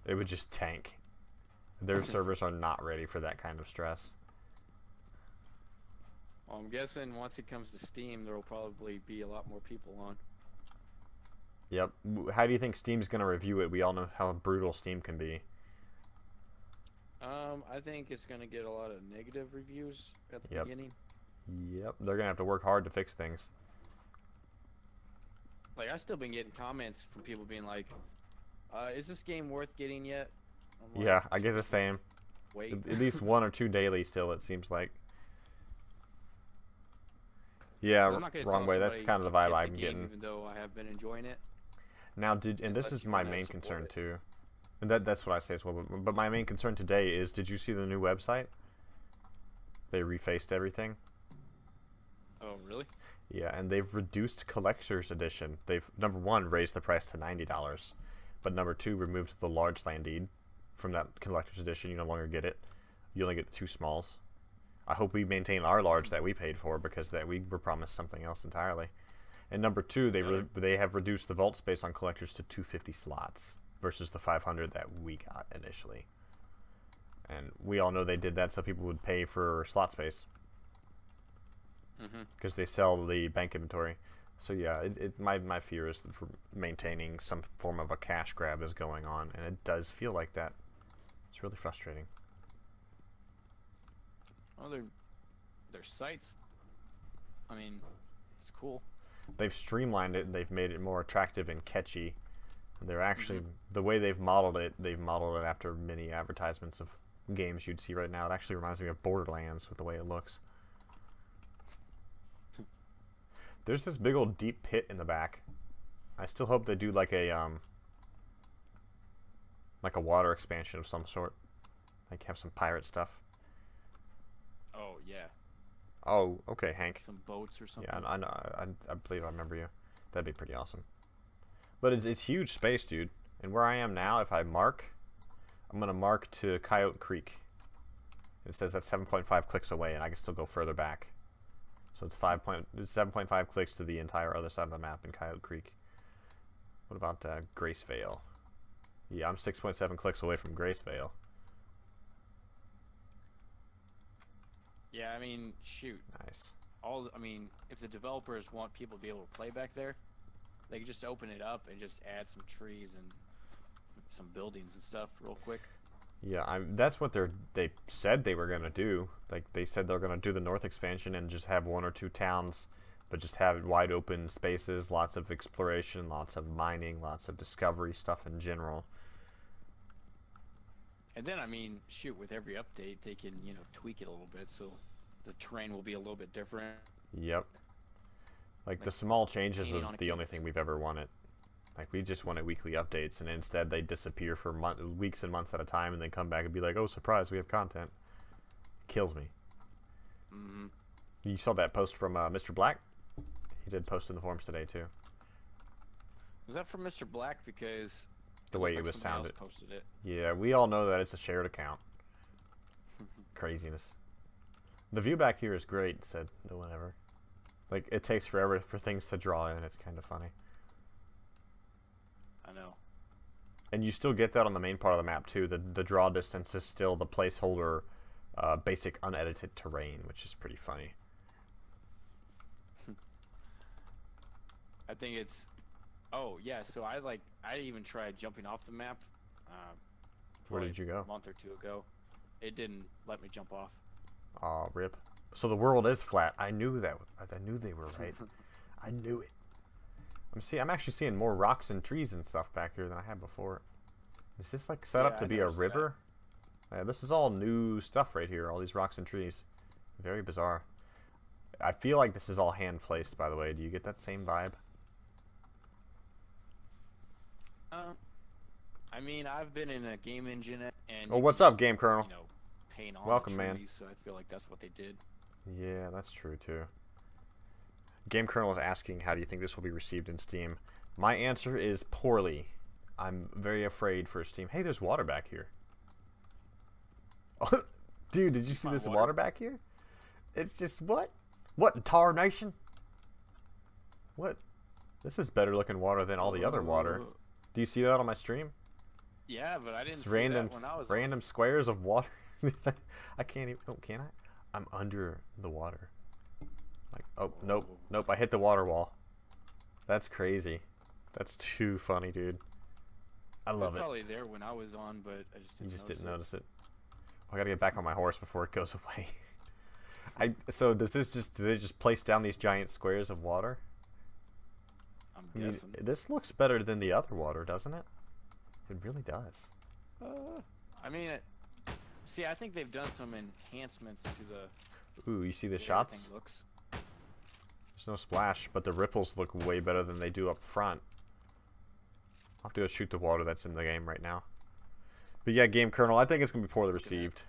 It would just tank. Their servers are not ready for that kind of stress. Well, I'm guessing once it comes to Steam, there will probably be a lot more people on. Yep. How do you think Steam's going to review it? We all know how brutal Steam can be. I think it's going to get a lot of negative reviews at the beginning. Yep. They're going to have to work hard to fix things. Like, I've still been getting comments from people being like, is this game worth getting yet? I'm like, Yeah, I get the same. Wait. At least 1 or 2 daily still, it seems like. Yeah, I'm not gonna wrong tell way. That's somebody kind of the to vibe get I'm game, getting. even though I have been enjoying it. Now, and this Unless is you my wanna main support concern it. too. And that's what I say as well. But my main concern today is, did you see the new website? They refaced everything. Oh, really? Yeah, and they've reduced Collector's Edition. They've, number one, raised the price to $90. But number two, removed the large land deed from that Collector's Edition. You no longer get it. You only get the 2 smalls. I hope we maintain our large that we paid for, because that we were promised something else entirely. And number two, they have reduced the vault space on Collectors to 250 slots versus the 500 that we got initially. And we all know they did that so people would pay for slot space, because they sell the bank inventory. So yeah, my fear is that maintaining some form of a cash grab is going on, and it does feel like that. It's really frustrating. Oh, their sites. I mean, it's cool. They've streamlined it and they've made it more attractive and catchy. They're actually, the way they've modeled it after many advertisements of games you'd see right now. It actually reminds me of Borderlands with the way it looks. There's this big old deep pit in the back. I still hope they do like a water expansion of some sort. Like have some pirate stuff. Oh, yeah. Oh, okay, Hank. Some boats or something. Yeah, I know. I believe I remember you. That'd be pretty awesome. But it's huge space, dude. And where I am now, if I mark, I'm gonna mark to Coyote Creek. It says that's 7.5 clicks away, and I can still go further back. So it's 7.5 clicks to the entire other side of the map in Coyote Creek. What about Gracevale? Yeah, I'm 6.7 clicks away from Gracevale. Yeah, I mean, shoot. Nice. I mean, if the developers want people to be able to play back there, they can just open it up and just add some trees and some buildings and stuff real quick. Yeah, that's what they said they were gonna do. Like they said they're gonna do the north expansion and just have 1 or 2 towns, but just have wide open spaces, lots of exploration, lots of mining, lots of discovery stuff in general. And then, I mean, shoot, with every update, they can, you know, tweak it a little bit so the terrain will be a little bit different. Yep. Like the small changes paint is on a the only canvas. thing we've ever wanted. Like we just wanted weekly updates, and instead they disappear for weeks and months at a time, and then come back and be like, "Oh, surprise, we have content." Kills me. You saw that post from Mr. Black? He did post in the forums today too. Was that from Mr. Black? Because The way looked it was somebody else sounded. posted it. Yeah, we all know that it's a shared account. Craziness. The view back here is great, said no one ever. Like, it takes forever for things to draw in. It's kind of funny. I know. And you still get that on the main part of the map, too. The draw distance is still the placeholder basic unedited terrain, which is pretty funny. I think it's... Oh, yeah, so I even tried jumping off the map. Where did you go? A month or 2 ago. It didn't let me jump off. Aw, rip. So the world is flat. I knew that. I knew they were right. I knew it. I'm actually seeing more rocks and trees and stuff back here than I had before. Is this like set up to be a river? Yeah, this is all new stuff right here. All these rocks and trees. Very bizarre. I feel like this is all hand placed, by the way. Do you get that same vibe? I mean, I've been in a game engine and... Oh, what's up, Game Colonel? You know, paint on Welcome, the trees, man. so I feel like that's what they did. Yeah, that's true, too. Game Colonel is asking, how do you think this will be received in Steam? My answer is poorly. I'm very afraid for Steam. Hey, there's water back here. Dude, did you see this water back here? It's just, what? What, Tar Nation? What? This is better looking water than all the other water. Do you see that on my stream? Yeah, but I didn't It's see random, that when I was random squares of water. I can't even. Oh, can I? I'm under the water. Like, oh, nope, nope. I hit the water wall. That's crazy. That's too funny, dude. I love it. It was probably there when I was on, but I just didn't notice it. I gotta get back on my horse before it goes away. So does this just, do they just place down these giant squares of water? I'm I mean, guessing. this looks better than the other water, doesn't it? It really does. I mean, see, I think they've done some enhancements to the. Ooh, you see the way shots? everything looks. There's no splash, but the ripples look way better than they do up front. I'll have to go shoot the water that's in the game right now. But yeah, Game Kernel, I think it's going to be poorly received.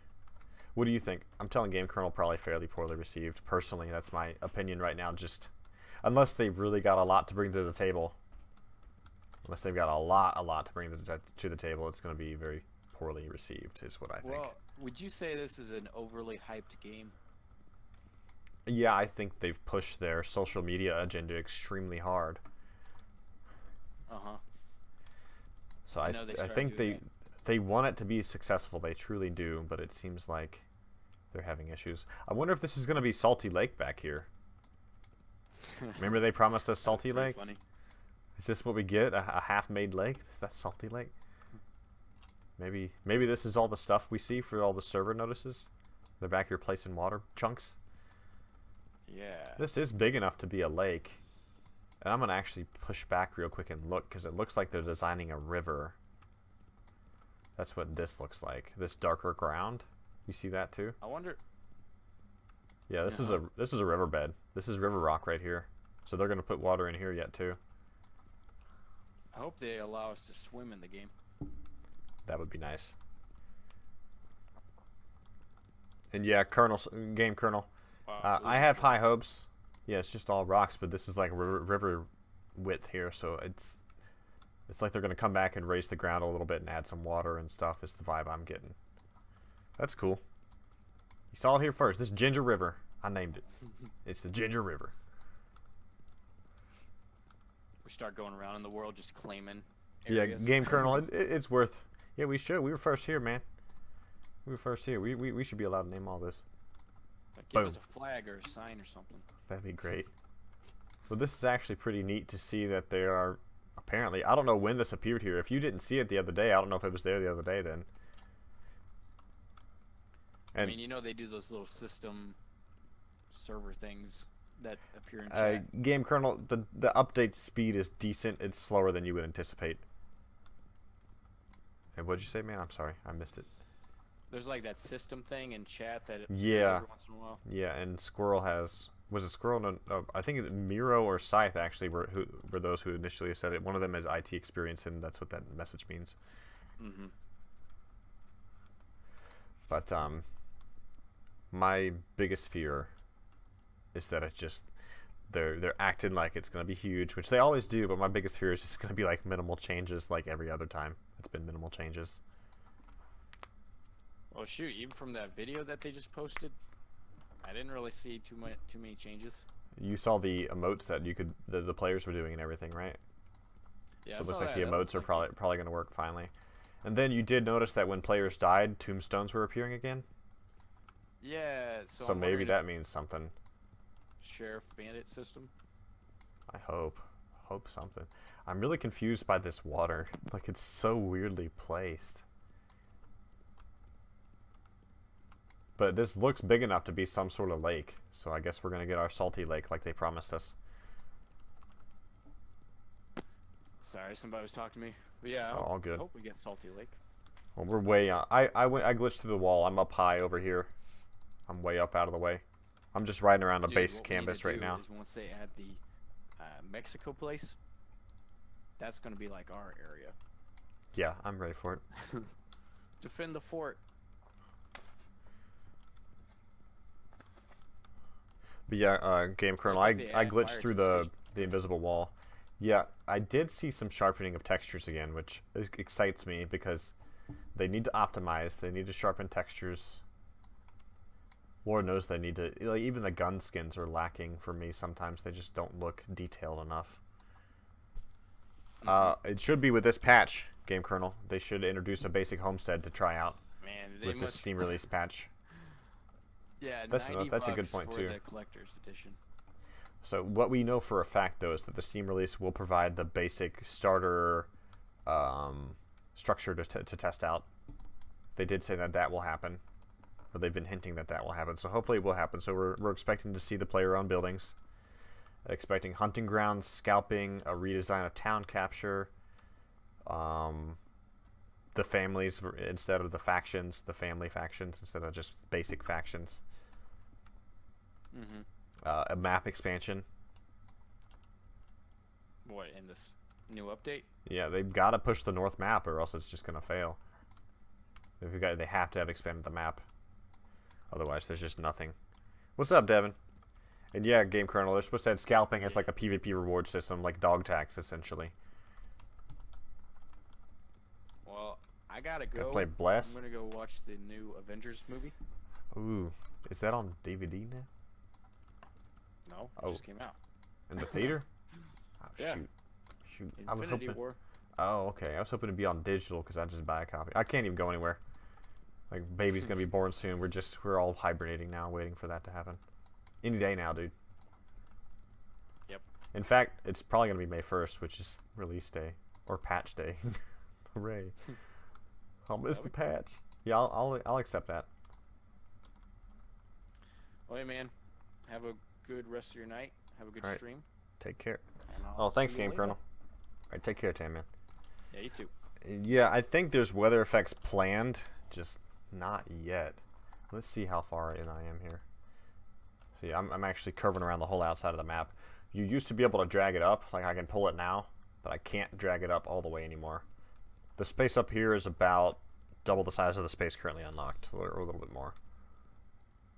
What do you think? I'm telling Game Kernel probably fairly poorly received. Personally, that's my opinion right now. Just unless they've really got a lot to bring to the table. Unless they've got a lot to bring to the table, it's going to be very poorly received, is what I think. Well, would you say this is an overly hyped game? Yeah, I think they've pushed their social media agenda extremely hard. Uh-huh. So I think they want it to be successful. They truly do, but it seems like they're having issues. I wonder if this is going to be Salty Lake back here. Remember they promised us Salty Lake? Funny. Is this what we get? A half-made lake? That's Salty Lake? Maybe this is all the stuff we see for all the server notices. They're back here placing water chunks. Yeah. This is big enough to be a lake. And I'm going to actually push back real quick and look, because it looks like they're designing a river. That's what this looks like. This darker ground. You see that too? I wonder. Yeah, this is a riverbed. This is river rock right here. So they're going to put water in here yet too. I hope they allow us to swim in the game. That would be nice. And yeah, Game Kernel. Wow, so I have high hopes. Yeah, it's just all rocks, but this is like river width here, so it's like they're gonna come back and raise the ground a little bit and add some water and stuff. Is the vibe I'm getting. That's cool. You saw it here first. This Ginger River, I named it. It's the Ginger River. We start going around in the world just claiming Yeah, areas. Game Kernel, it's worth. Yeah, we should. We were first here, man. We were first here. We should be allowed to name all this. Like, give Boom. us a flag or a sign or something. That'd be great. Well, this is actually pretty neat to see that there are apparently. I don't know when this appeared here. If you didn't see it the other day, I don't know if it was there the other day then. And I mean, you know they do those little system server things that appear in chat. Game Kernel, the update speed is decent. It's slower than you would anticipate. And what'd you say, man? I'm sorry, I missed it. There's like that system thing in chat that it appears Yeah. every once in a while. Yeah, and Squirrel has. Was it Squirrel? No, I think Miro or Scythe actually were those who initially said it. One of them is IT experience, and that's what that message means. Mm-hmm. But my biggest fear is that it just they're acting like it's gonna be huge, which they always do. But my biggest fear is it's gonna be like minimal changes, like every other time. It's been minimal changes. Well, shoot, even from that video that they just posted, I didn't really see too many changes. You saw the emotes that you could the players were doing and everything, right? Yeah, So I it looks saw like that. the That emotes looked are like probably going to work finally. And then you did notice that when players died, tombstones were appearing again. Yeah, so, So I'm maybe wondering that means something. if Sheriff Bandit system. I hope something. I'm really confused by this water. Like, it's so weirdly placed. But this looks big enough to be some sort of lake. So I guess we're going to get our salty lake like they promised us. Sorry, somebody was talking to me. But yeah, Oh, all good. I hope we get Salty Lake. Well, we're way on. I glitched through the wall. I'm up high over here. I'm way up out of the way. I'm just riding around a Dude, base what we need canvas to right do now. is once they add the Mexico place, that's going to be like our area. Yeah, I'm ready for it. Defend the fort. But yeah, Game Kernel, like they I add glitched fire through to the the station. invisible wall. Yeah, I did see some sharpening of textures again, which excites me because they need to optimize. They need to sharpen textures. Lord knows they need to. Like, even the gun skins are lacking for me sometimes. They just don't look detailed enough. It should be with this patch. game kernel. They should introduce a basic homestead to try out Man, they with the must. Steam release patch. Yeah, That's 90 a good bucks point for too. the collector's edition. So what we know for a fact, though, is that the Steam release will provide the basic starter structure to test out. They did say that will happen, or they've been hinting that will happen. So hopefully it will happen. So we're expecting to see the player-owned buildings, expecting hunting grounds, scalping, a redesign of town capture, the families instead of the factions, the family factions instead of just basic factions. A map expansion. What, in this new update? Yeah, they've got to push the north map, or else it's just gonna fail. They have to have expanded the map. Otherwise, there's just nothing. What's up, Devin? And yeah, game kernel. They're supposed to have scalping as like a PvP reward system, like dog tags, essentially. Well, I gotta go. Gotta play Bless. I'm gonna go watch the new Avengers movie. Ooh, is that on DVD now? No, it just came out. In the theater? Oh, Yeah. Shoot. Infinity War. Oh, okay. I was hoping to be on digital because I just buy a copy. I can't even go anywhere. Like, baby's gonna be born soon. We're all hibernating now, waiting for that to happen. Any day now, dude. Yep. In fact, it's probably gonna be May 1st, which is release day or patch day. Hooray! I'll miss the patch. Yeah, I'll accept that. Well, hey man, have a good rest of your night. Have a good stream. Take care. And Oh, thanks, see you Game later. Colonel. Alright, take care, Tam, man. Yeah, you too. Yeah, I think there's weather effects planned, just not yet. Let's see how far in I am here. See, I'm actually curving around the whole outside of the map. You used to be able to drag it up, like I can pull it now, but I can't drag it up all the way anymore. The space up here is about double the size of the space currently unlocked, or a little bit more.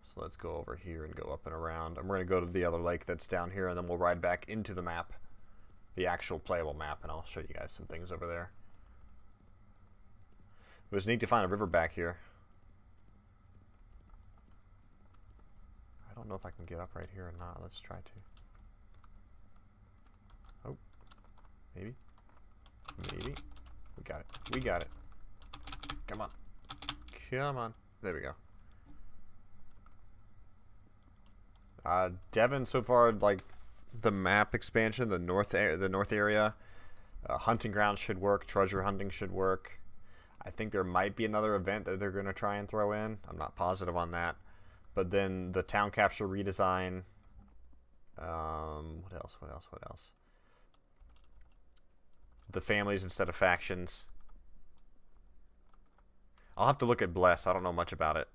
So let's go over here and go up and around. And we're going to go to the other lake that's down here, and then we'll ride back into the map, the actual playable map, and I'll show you guys some things over there. It was neat to find a river back here. I don't know if I can get up right here or not. Let's try to. Oh. Maybe. Maybe. We got it. We got it. Come on. Come on. There we go. Devin, so far, like, the map expansion, the north area, hunting grounds should work, treasure hunting should work. I think there might be another event that they're going to try and throw in. I'm not positive on that. But then the town capture redesign. What else? What else? What else? The families instead of factions. I'll have to look at Bless. I don't know much about it.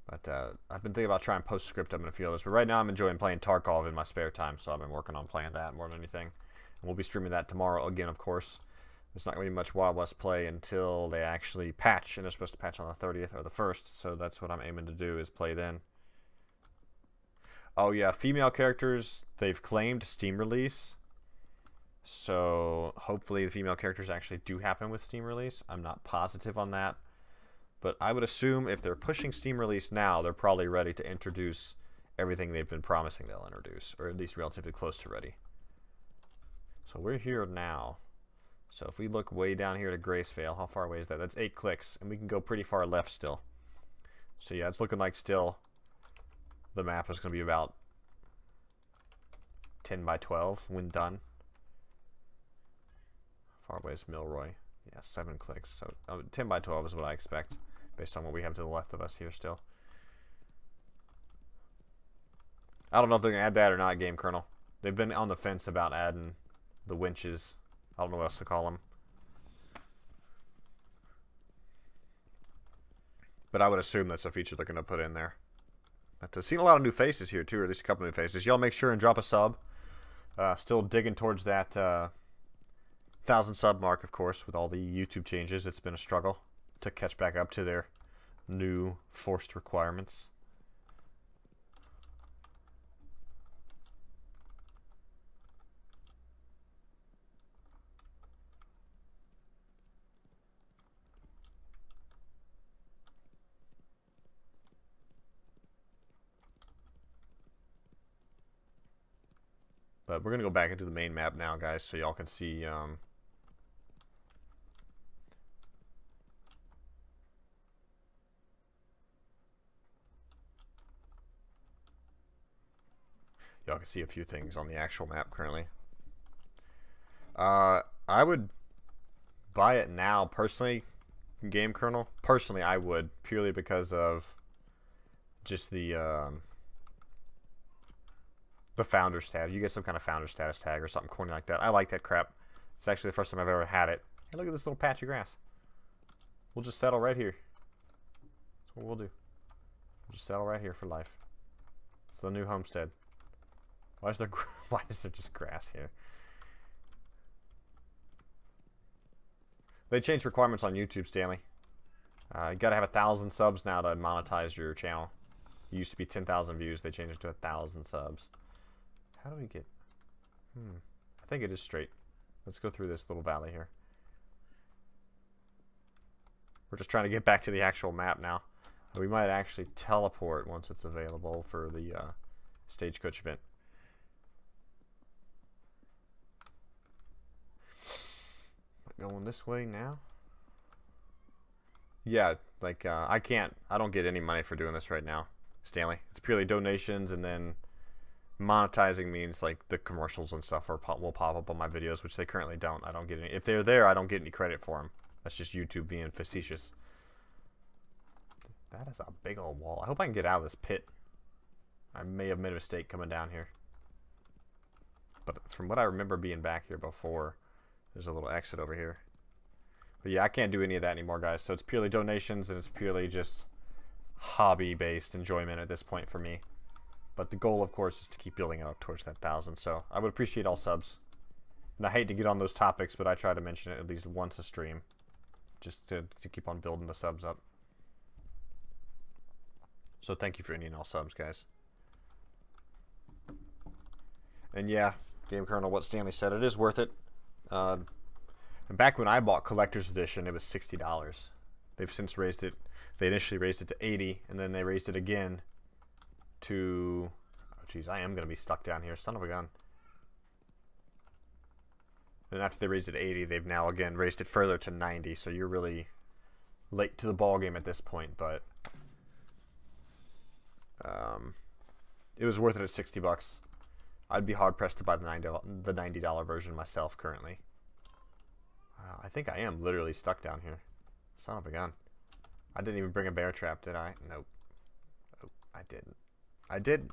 But I've been thinking about trying postscriptum in a few others. But right now I'm enjoying playing Tarkov in my spare time, so I've been working on playing that more than anything. And we'll be streaming that tomorrow again, of course. There's not going to be much Wild West play until they actually patch, and they're supposed to patch on the 30th or the 1st, so that's what I'm aiming to do, is play then. Oh yeah, female characters, they've claimed Steam release. So hopefully the female characters actually do happen with Steam release. I'm not positive on that. But I would assume if they're pushing Steam release now, they're probably ready to introduce everything they've been promising they'll introduce, or at least relatively close to ready. So we're here now. So if we look way down here to Gracevale, how far away is that? That's 8 clicks, and we can go pretty far left still. So yeah, it's looking like still the map is going to be about 10 by 12 when done. How far away is Milroy? Yeah, 7 clicks. So 10 by 12 is what I expect, based on what we have to the left of us here still. I don't know if they're going to add that or not, Game Kernel. They've been on the fence about adding the winches. I don't know what else to call them. But I would assume that's a feature they're going to put in there. But I've seen a lot of new faces here, too, or at least a couple new faces. Y'all make sure and drop a sub. Still digging towards that 1,000 sub mark, of course, with all the YouTube changes. It's been a struggle to catch back up to their new forced requirements. But we're going to go back into the main map now, guys, so y'all can see Y'all can see a few things on the actual map currently. I would buy it now, personally, game kernel. Personally, I would, purely because of just the founder status. You get some kind of founder status tag or something corny like that. I like that crap. It's actually the first time I've ever had it. Hey, look at this little patch of grass. We'll just settle right here. That's what we'll do. We'll just settle right here for life. It's the new homestead. Why is there just grass here? They changed requirements on YouTube, Stanley. You gotta have 1,000 subs now to monetize your channel. It used to be 10,000 views. They changed it to 1,000 subs. How do we get... I think it is straight. Let's go through this little valley here. We're just trying to get back to the actual map now. We might actually teleport once it's available for the Stagecoach event. Going this way now? Yeah, like, I don't get any money for doing this right now, Stanley. It's purely donations, and then monetizing means, like, the commercials and stuff will pop up on my videos, which they currently don't. I don't get any. If they're there, I don't get any credit for them. That's just YouTube being facetious. That is a big old wall. I hope I can get out of this pit. I may have made a mistake coming down here. But from what I remember being back here before, there's a little exit over here. But yeah, I can't do any of that anymore, guys. So it's purely donations, and it's purely just hobby-based enjoyment at this point for me. But the goal, of course, is to keep building it up towards that 1,000. So I would appreciate all subs. And I hate to get on those topics, but I try to mention it at least once a stream. Just to keep on building the subs up. So thank you for any and all subs, guys. And yeah, Game Kernel, what Stanley said, it is worth it. And back when I bought Collector's Edition, it was $60. They've since raised it. They initially raised it to $80, and then they raised it again to... Oh, jeez, I am going to be stuck down here. Son of a gun. And after they raised it to 80, they've now again raised it further to 90. So you're really late to the ball game at this point, but it was worth it at $60. I'd be hard pressed to buy the $90 version myself currently. I think I am literally stuck down here. Son of a gun. I didn't even bring a bear trap, did I? Nope. Oh, I didn't. I didn't.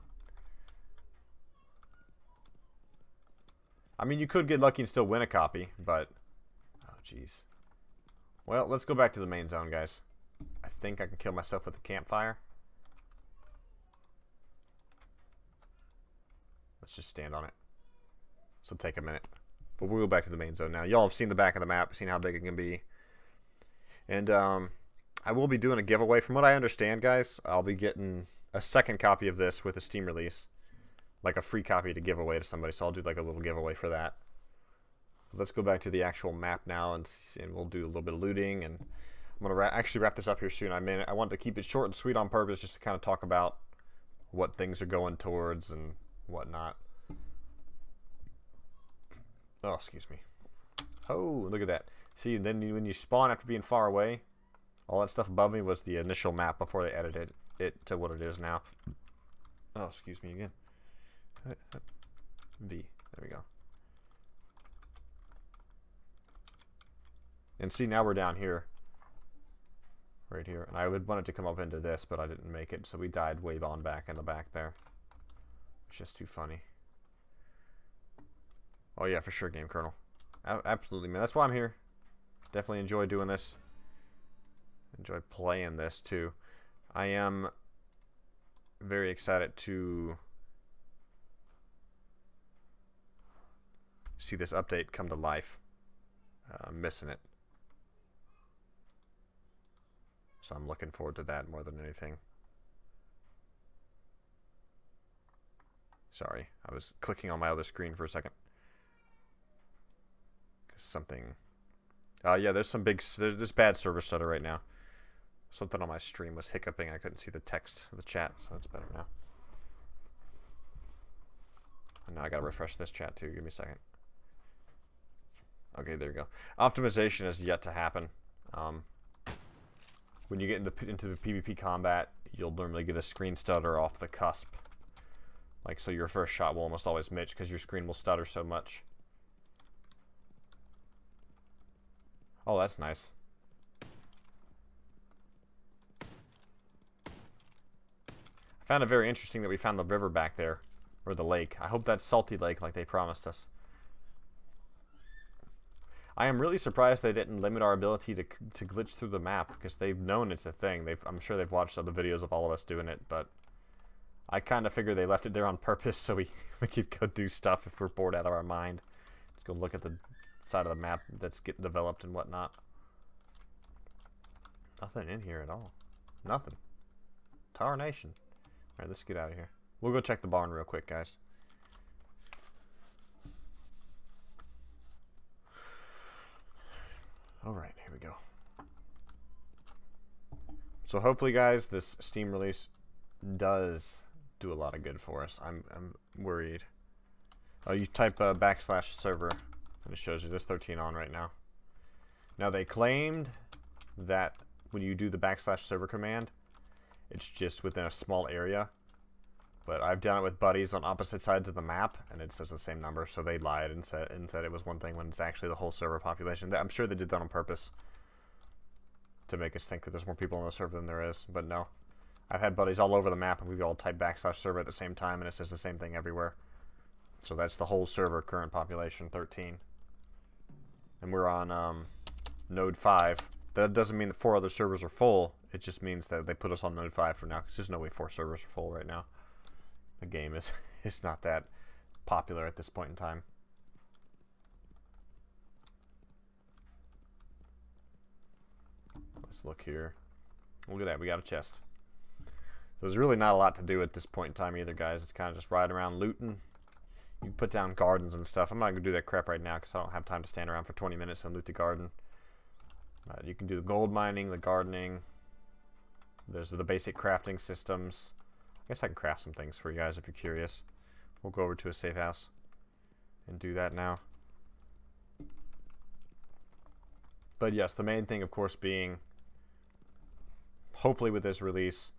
I mean, you could get lucky and still win a copy, but... Oh, jeez. Well, let's go back to the main zone, guys. I think I can kill myself with a campfire. Let's just stand on it. This will take a minute. But we'll go back to the main zone now. Y'all have seen the back of the map, seen how big it can be. And I will be doing a giveaway. From what I understand, guys, I'll be getting a second copy of this with a Steam release. Like a free copy to give away to somebody. So I'll do like a little giveaway for that. Let's go back to the actual map now, and we'll do a little bit of looting. And I'm going to actually wrap this up here soon. I want to keep it short and sweet on purpose, just to kind of talk about what things are going towards and whatnot. Oh, excuse me. Oh, look at that. See, then when you spawn after being far away, all that stuff above me was the initial map before they edited it to what it is now. Oh, excuse me again. V. There we go. And see, now we're down here. Right here. And I would want it to come up into this, but I didn't make it, so we died way on back in the back there. It's just too funny. Oh yeah, for sure, Game Kernel. Absolutely, man. That's why I'm here. Definitely enjoy doing this. Enjoy playing this, too. I am very excited to see this update come to life. I'm missing it. So I'm looking forward to that more than anything. Sorry, I was clicking on my other screen for a second. Something. Yeah, there's some there's bad server stutter right now. Something on my stream was hiccuping. I couldn't see the text of the chat, so it's better now. And now I gotta refresh this chat too. Give me a second. Okay, there you go. Optimization is yet to happen. When you get into the PvP combat, you'll normally get a screen stutter off the cusp. Like, so your first shot will almost always miss because your screen will stutter so much. Oh, that's nice. I found it very interesting that we found the river back there, or the lake. I hope that's Salty Lake like they promised us. I am really surprised they didn't limit our ability to glitch through the map, because they've known it's a thing. I'm sure they've watched other videos of all of us doing it, but I kind of figure they left it there on purpose so we could go do stuff if we're bored out of our mind. Let's go look at the side of the map that's getting developed and whatnot. Nothing in here at all. Nothing. Tarnation. Alright, let's get out of here. We'll go check the barn real quick, guys. Alright, here we go. So hopefully, guys, this Steam release does do a lot of good for us. I'm worried. Oh, you type /server and it shows you this 13 on right now. Now, they claimed that when you do the /server command, it's just within a small area. But I've done it with buddies on opposite sides of the map, and it says the same number. So they lied and said it was one thing when it's actually the whole server population. I'm sure they did that on purpose to make us think that there's more people on the server than there is. But no, I've had buddies all over the map, and we've all typed /server at the same time, and it says the same thing everywhere. So that's the whole server current population, 13. And we're on node 5. That doesn't mean that 4 other servers are full. It just means that they put us on node 5 for now, because there's no way 4 servers are full right now. The game is not that popular at this point in time. Let's look here. Look at that, we got a chest. So there's really not a lot to do at this point in time either, guys. It's kind of just riding around looting. You can put down gardens and stuff. I'm not going to do that crap right now because I don't have time to stand around for 20 minutes and loot the garden. You can do the gold mining, the gardening. There's the basic crafting systems. I guess I can craft some things for you guys if you're curious. We'll go over to a safe house and do that now. But yes, the main thing, of course, being hopefully with this release,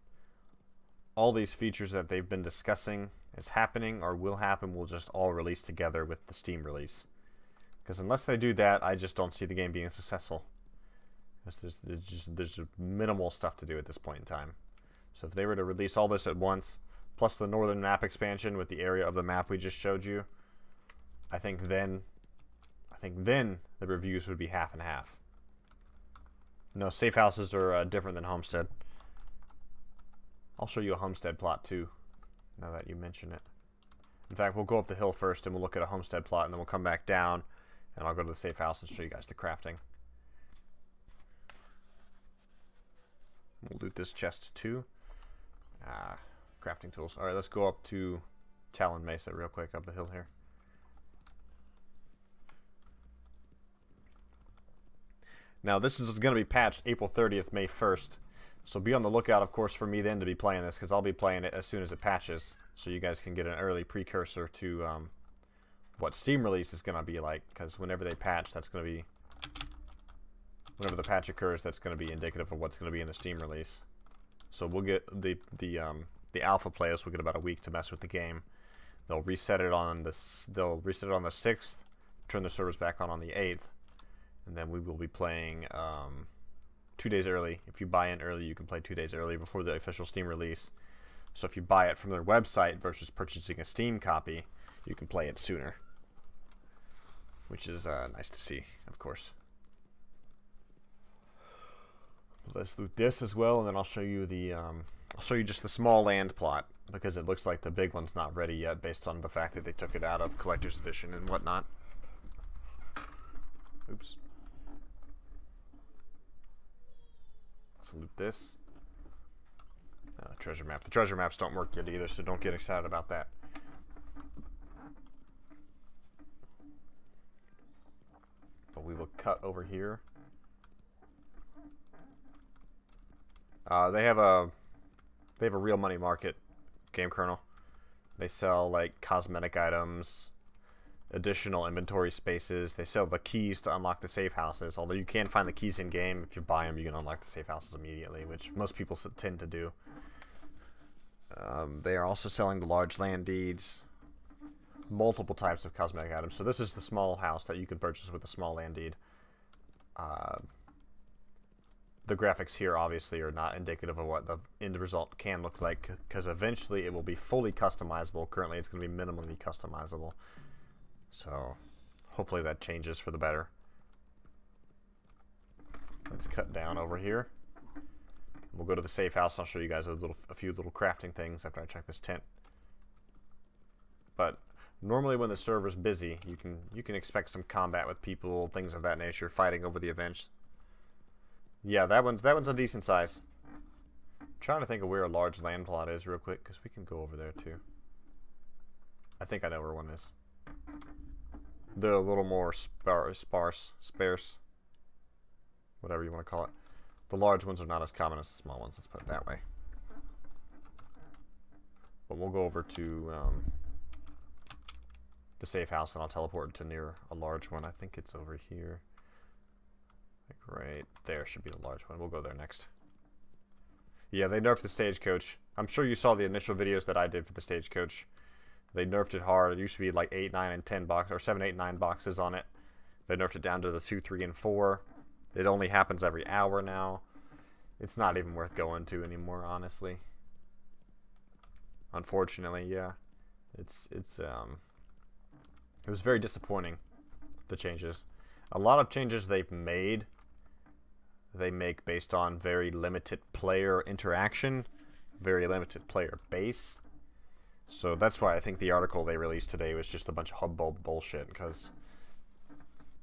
all these features that they've been discussing is happening or will happen will just all release together with the Steam release. Because unless they do that, I just don't see the game being successful. There's minimal stuff to do at this point in time. So if they were to release all this at once, plus the northern map expansion with the area of the map we just showed you, I think then the reviews would be half and half. No, safe houses are different than homestead. I'll show you a homestead plot too, now that you mention it. In fact, we'll go up the hill first and we'll look at a homestead plot, and then we'll come back down and I'll go to the safe house and show you guys the crafting. We'll loot this chest too. Crafting tools. Alright, let's go up to Talon Mesa real quick up the hill here. Now, this is going to be patched April 30th, May 1st. So be on the lookout, of course, for me then to be playing this, because I'll be playing it as soon as it patches. So you guys can get an early precursor to what Steam release is going to be like. Because whenever they patch, that's going to be... Whenever the patch occurs, that's going to be indicative of what's going to be in the Steam release. So we'll get the alpha players will get about a week to mess with the game. They'll reset it on the 6th, turn the servers back on the 8th, and then we will be playing 2 days early. If you buy in early, you can play 2 days early before the official Steam release. So if you buy it from their website versus purchasing a Steam copy, you can play it sooner, which is nice to see, of course. Let's loot this as well, and then I'll show you the I'll show you just the small land plot, because it looks like the big one's not ready yet based on the fact that they took it out of collector's edition and whatnot. Oops. Let's loot this. Treasure map. The treasure maps don't work yet either, so don't get excited about that. But we will cut over here. They have a real money market game kernel. They sell like cosmetic items, additional inventory spaces. They sell the keys to unlock the safe houses. Although you can find the keys in game, if you buy them, you can unlock the safe houses immediately, which most people tend to do. They are also selling the large land deeds, multiple types of cosmetic items. So this is the small house that you can purchase with a small land deed. The graphics here obviously are not indicative of what the end result can look like, because eventually it will be fully customizable. Currently it's going to be minimally customizable. So hopefully that changes for the better. Let's cut down over here. We'll go to the safe house. I'll show you guys a few little crafting things after I check this tent. But normally when the server's busy, you can expect some combat with people, things of that nature, fighting over the events. Yeah, that one's a decent size. I'm trying to think of where a large land plot is real quick, because we can go over there too. I think I know where one is. They're a little more sparse, whatever you want to call it. The large ones are not as common as the small ones, let's put it that way. But we'll go over to the safe house, and I'll teleport to near a large one. I think it's over here. Like right there should be the large one. We'll go there next. Yeah, they nerfed the stagecoach. I'm sure you saw the initial videos that I did for the stagecoach. They nerfed it hard. It used to be like 8, 9, and 10 boxes, or 7, 8, 9 boxes on it. They nerfed it down to the 2, 3, and 4. It only happens every hour now. It's not even worth going to anymore, honestly. Unfortunately, yeah. It was very disappointing, the changes. A lot of changes they've made, they make based on very limited player interaction, very limited player base. So that's why I think the article they released today was just a bunch of hubbub bullshit, because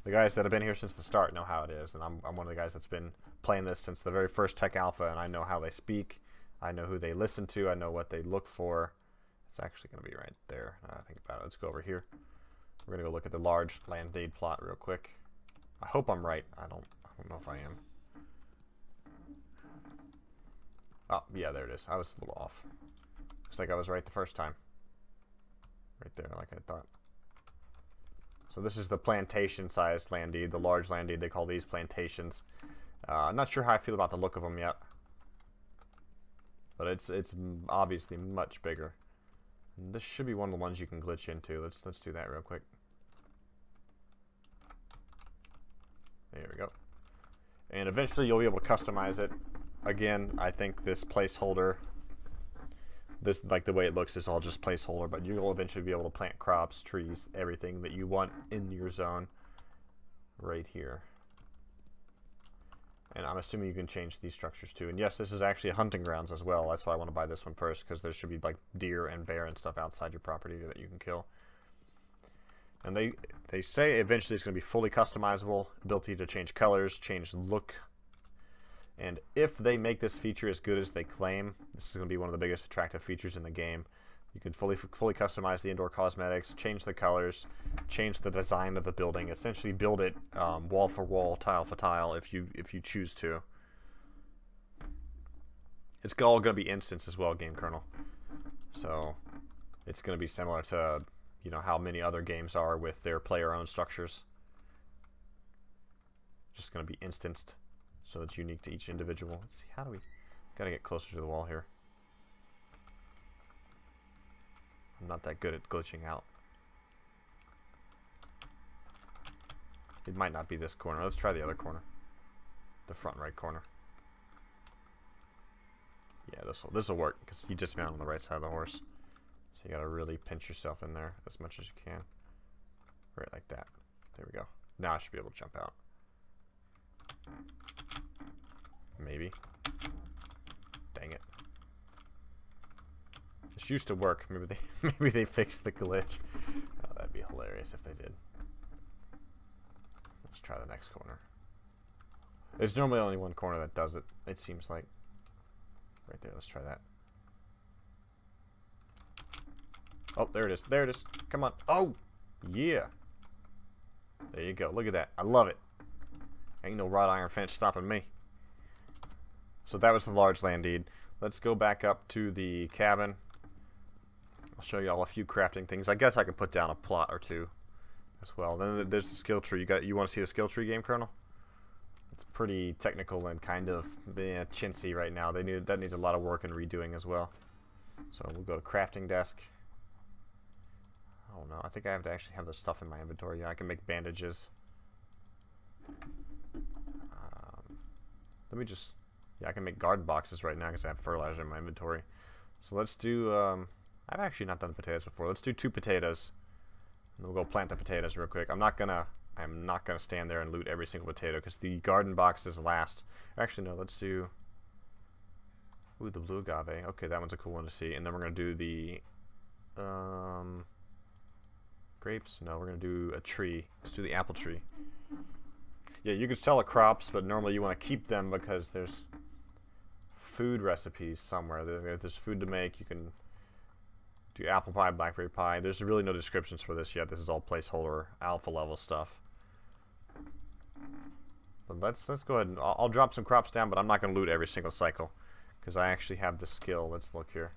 the guys that have been here since the start know how it is, and I'm one of the guys that's been playing this since the very first Tech Alpha, and I know how they speak, I know who they listen to, I know what they look for. It's actually going to be right there, now I think about it. Let's go over here. We're going to go look at the large land deed plot real quick. I hope I'm right. I don't know if I am. Oh, yeah, there it is. I was a little off. Looks like I was right the first time. Right there, like I thought. So this is the plantation-sized land deed, the large land deed. They call these plantations. I'm not sure how I feel about the look of them yet, but it's obviously much bigger. And this should be one of the ones you can glitch into. Let's do that real quick. There we go. And eventually you'll be able to customize it. Again, I think this placeholder, like the way it looks, is all just placeholder, but you'll eventually be able to plant crops, trees, everything that you want in your zone right here. And I'm assuming you can change these structures too. And yes, this is actually hunting grounds as well. That's why I want to buy this one first, because there should be like deer and bear and stuff outside your property that you can kill. And they say eventually it's going to be fully customizable, ability to change colors, change look. And if they make this feature as good as they claim, this is going to be one of the biggest attractive features in the game. You can fully customize the indoor cosmetics, change the colors, change the design of the building, essentially build it wall for wall, tile for tile if you choose to. It's all going to be instance as well, game kernel. So it's going to be similar to, you know, how many other games are with their player-owned structures. Just going to be instanced, so it's unique to each individual. Let's see, how do we... Got to get closer to the wall here. I'm not that good at glitching out. It might not be this corner. Let's try the other corner. The front right corner. Yeah, this'll work, because you dismount on the right side of the horse. So you gotta really pinch yourself in there as much as you can. Right like that. There we go. Now I should be able to jump out. Maybe. Dang it. This used to work. Maybe they fixed the glitch. Oh, that'd be hilarious if they did. Let's try the next corner. There's normally only one corner that does it, it seems like. Right there, let's try that. Oh, there it is. There it is. Come on. Oh! Yeah! There you go. Look at that. I love it. Ain't no wrought iron fence stopping me. So that was the large land deed. Let's go back up to the cabin. I'll show you all a few crafting things. I guess I can put down a plot or two as well. Then there's the skill tree. You want to see the skill tree, game kernel? It's pretty technical and kind of chintzy right now. That needs a lot of work and redoing as well. So we'll go to crafting desk. Oh no, I think I have to actually have the stuff in my inventory. Yeah, I can make bandages. Let me just... Yeah, I can make garden boxes right now because I have fertilizer in my inventory. So let's do... I've actually not done potatoes before. Let's do 2 potatoes. And we'll go plant the potatoes real quick. I'm not gonna stand there and loot every single potato because the garden boxes last. Actually, no, let's do... Ooh, the blue agave. Okay, that one's a cool one to see. And then we're gonna do the... grapes? No, we're gonna do a tree. Let's do the apple tree. Yeah, you can sell the crops, but normally you want to keep them because there's food recipes somewhere. There's food to make. You can do apple pie, blackberry pie. There's really no descriptions for this yet. This is all placeholder alpha level stuff. But let's go ahead and I'll drop some crops down, but I'm not going to loot every single cycle because I actually have the skill. Let's look here.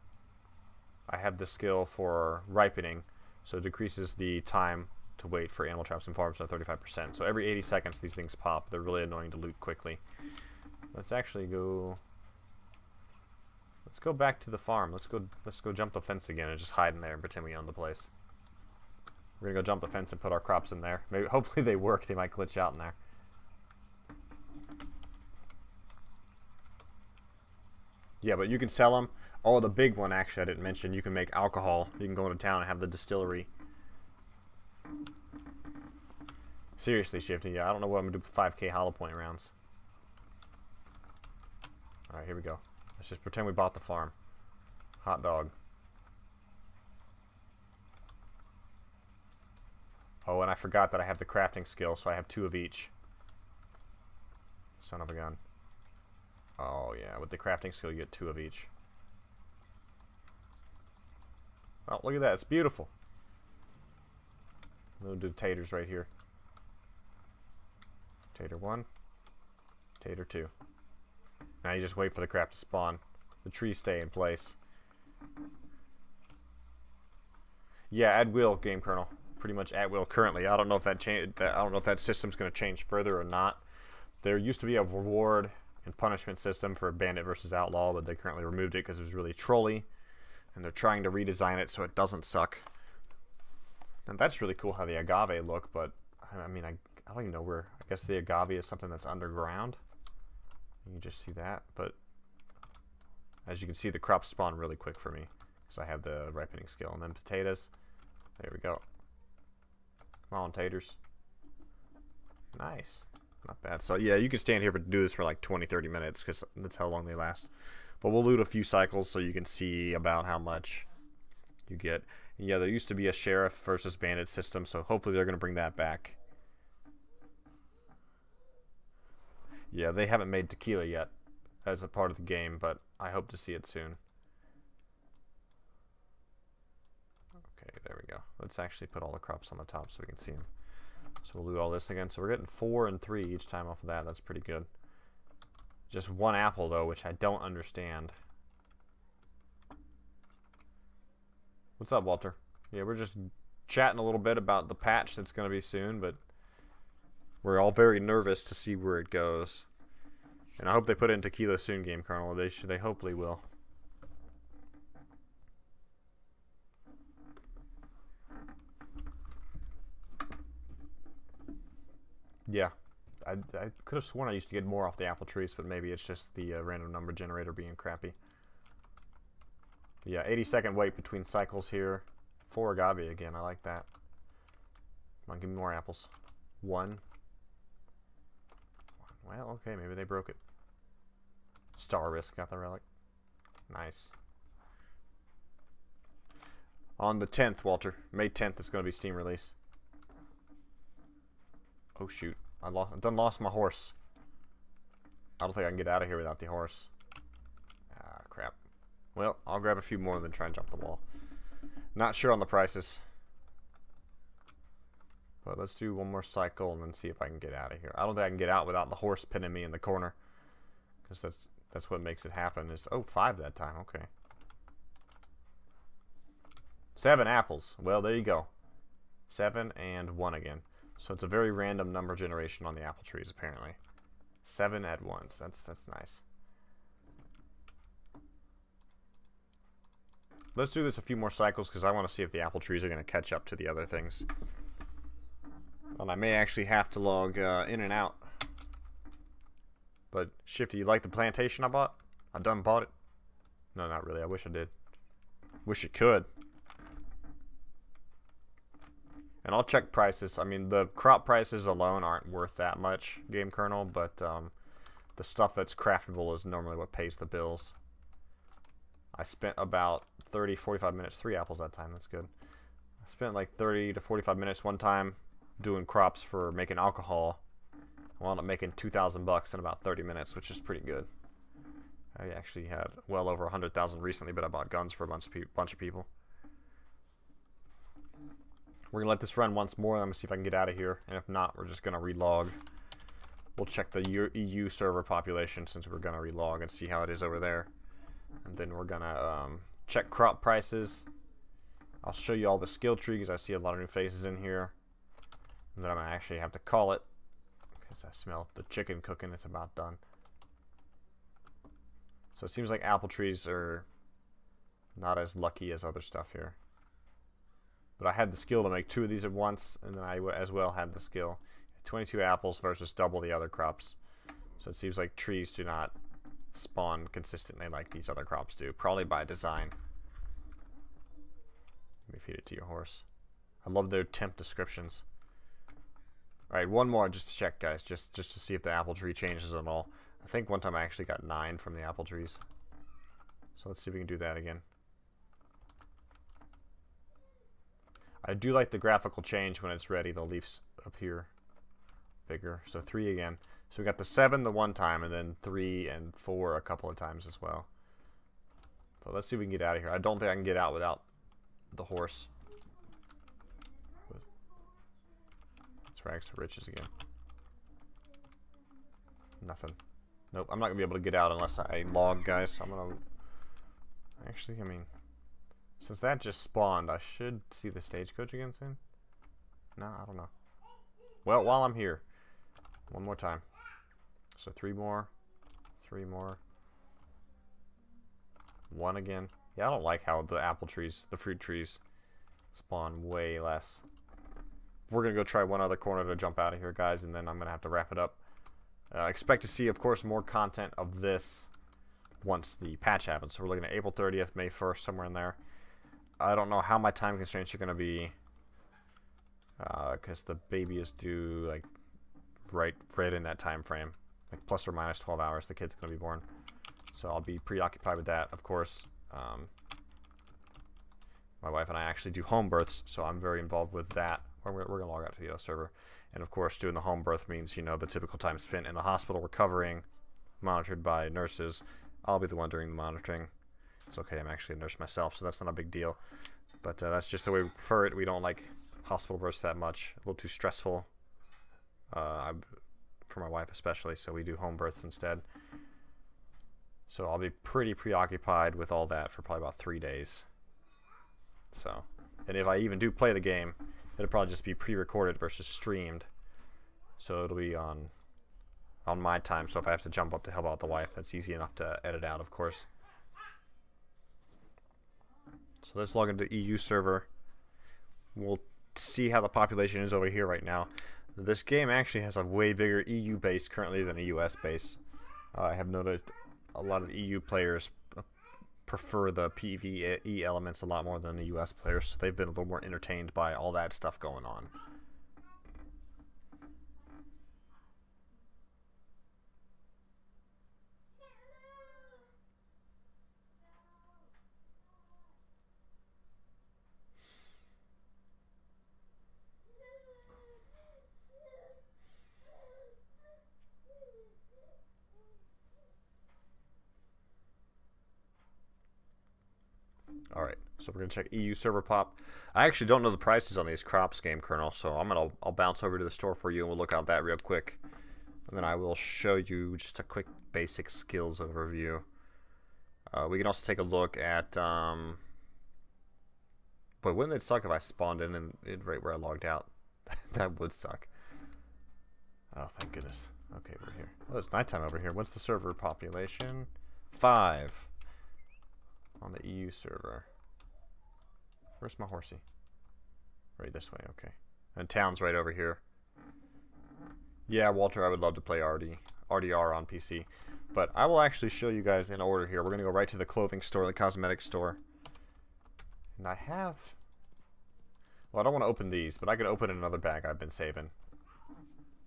I have the skill for ripening, so it decreases the time to wait for animal traps and farms by 35%. So every 80 seconds these things pop. They're really annoying to loot quickly. Let's actually go... Let's go back to the farm. Let's go jump the fence again and just hide in there and pretend we own the place. We're gonna go jump the fence and put our crops in there. Maybe hopefully they work. They might glitch out in there. Yeah, but you can sell them. Oh, the big one actually I didn't mention. You can make alcohol. You can go into town and have the distillery. Seriously, Shifty, yeah, I don't know what I'm going to do with 5k hollow point rounds. Alright, here we go. Let's just pretend we bought the farm. Hot dog. Oh, and I forgot that I have the crafting skill, so I have 2 of each. Son of a gun. Oh, yeah, with the crafting skill, you get 2 of each. Oh, look at that, it's beautiful. We'll do taters right here. Tater 1. Tater 2. Now you just wait for the crap to spawn. The trees stay in place. Yeah, at will game kernel. Pretty much at will currently. I don't know if that I don't know if that system's going to change further or not. There used to be a reward and punishment system for bandit versus outlaw, but they currently removed it because it was really trolly, and they're trying to redesign it so it doesn't suck. And that's really cool how the agave look, but I mean I don't even know where. I guess the agave is something that's underground. You can just see that, but as you can see, the crops spawn really quick for me because I have the ripening skill. And then potatoes. There we go. Come on, taters. Nice. Not bad. So yeah, you can stand here do this for like 20-30 minutes because that's how long they last. But we'll loot a few cycles so you can see about how much you get. Yeah, there used to be a sheriff versus bandit system, so hopefully they're going to bring that back. Yeah, they haven't made tequila yet as a part of the game, but I hope to see it soon. Okay, there we go. Let's actually put all the crops on the top so we can see them. So we'll do all this again. So we're getting 4 and 3 each time off of that. That's pretty good. Just 1 apple, though, which I don't understand. What's up, Walter? Yeah, we're just chatting a little bit about the patch that's going to be soon, but we're all very nervous to see where it goes. And I hope they put it in tequila soon, game kernel. They hopefully will. Yeah, I could have sworn I used to get more off the apple trees, but maybe it's just the random number generator being crappy. Yeah, 80-second wait between cycles here. 4 agave again, I like that. Come on, give me more apples. 1. Well, okay, maybe they broke it. Star Risk got the relic. Nice. On the 10th, Walter. May 10th is going to be Steam release. Oh shoot, I done lost my horse. I don't think I can get out of here without the horse. Ah, crap. Well, I'll grab a few more and then try and jump the wall. Not sure on the prices. But let's do 1 more cycle and then see if I can get out of here. I don't think I can get out without the horse pinning me in the corner. Because that's what makes it happen. Is oh, 5 that time, okay. 7 apples. Well, there you go. 7 and 1 again. So it's a very random number generation on the apple trees, apparently. 7 at once. That's nice. let's do this a few more cycles because I want to see if the apple trees are going to catch up to the other things. And I may actually have to log in and out. But Shifty, you like the plantation I bought? I done bought it. No, not really. I wish I did. Wish you could. And I'll check prices. I mean, the crop prices alone aren't worth that much, game kernel, but the stuff that's craftable is normally what pays the bills. I spent about 30, 45 minutes, 3 apples that time. That's good. I spent like 30 to 45 minutes one time doing crops for making alcohol. I wound up making $2,000 in about 30 minutes, which is pretty good. I actually had well over 100,000 recently, but I bought guns for a bunch of people. We're gonna let this run once more. I'm gonna see if I can get out of here, and if not, we're just gonna relog. We'll check the EU server population since we're gonna relog and see how it is over there, and then we're gonna check crop prices. I'll show you all the skill tree because I see a lot of new faces in here, and then I'm gonna actually have to call it because I smell the chicken cooking. It's about done. So it seems like apple trees are not as lucky as other stuff here. But I had the skill to make 2 of these at once, and then I as well had the skill. 22 apples versus double the other crops. So it seems like trees do not spawn consistently like these other crops do. Probably by design. Let me feed it to your horse. I love their temp descriptions. Alright, one more just to check, guys. Just to see if the apple tree changes at all. I think one time I actually got 9 from the apple trees. So let's see if we can do that again. I do like the graphical change when it's ready. The leaves appear bigger. So 3 again. So we got the 7 the one time, and then 3 and 4 a couple of times as well. But let's see if we can get out of here. I don't think I can get out without the horse. Let's rags to riches again. Nothing. Nope, I'm not going to be able to get out unless I log, guys. I'm going to... Actually, I mean... Since that just spawned, I should see the stagecoach again soon. No, I don't know. Well, while I'm here, one more time. So 3 more, 3 more, 1 again. Yeah, I don't like how the apple trees, the fruit trees, spawn way less. We're gonna go try one other corner to jump out of here, guys, and then I'm gonna have to wrap it up. Expect to see, of course, more content of this once the patch happens. So we're looking at April 30th, May 1st, somewhere in there. I don't know how my time constraints are going to be because the baby is due like right in that time frame, like plus or minus 12 hours the kid's going to be born. So I'll be preoccupied with that, of course. My wife and I actually do home births, so I'm very involved with that. We're going to log out to the other server. And of course, doing the home birth means, you know, the typical time spent in the hospital recovering, monitored by nurses. I'll be the one doing the monitoring. It's okay, I'm actually a nurse myself, so that's not a big deal. But that's just the way we prefer it. We don't like hospital births that much. A little too stressful for my wife especially, so we do home births instead. So I'll be pretty preoccupied with all that for probably about 3 days. So, and if I even do play the game, it'll probably just be pre-recorded versus streamed. So it'll be on my time, so if I have to jump up to help out the wife, that's easy enough to edit out, of course. So let's log into the EU server. We'll see how the population is over here right now. This game actually has a way bigger EU base currently than a US base. I have noted a lot of the EU players prefer the PvE elements a lot more than the US players, so they've been a little more entertained by all that stuff going on. Alright, so we're going to check EU server pop. I actually don't know the prices on these crops, game kernel, so I'll bounce over to the store for you and we'll look out that real quick. And then I will show you just a quick basic skills overview. We can also take a look at... but wouldn't it suck if I spawned in and right where I logged out? That would suck. Oh, thank goodness. Okay, we're here. Oh, it's nighttime over here. What's the server population? 5. On the EU server. Where's my horsey? Right this way, okay. And town's right over here. Yeah, Walter, I would love to play RDR on PC. But I will actually show you guys in order here. We're going to go right to the clothing store, the cosmetic store. And I have... Well, I don't want to open these, but I could open another bag I've been saving.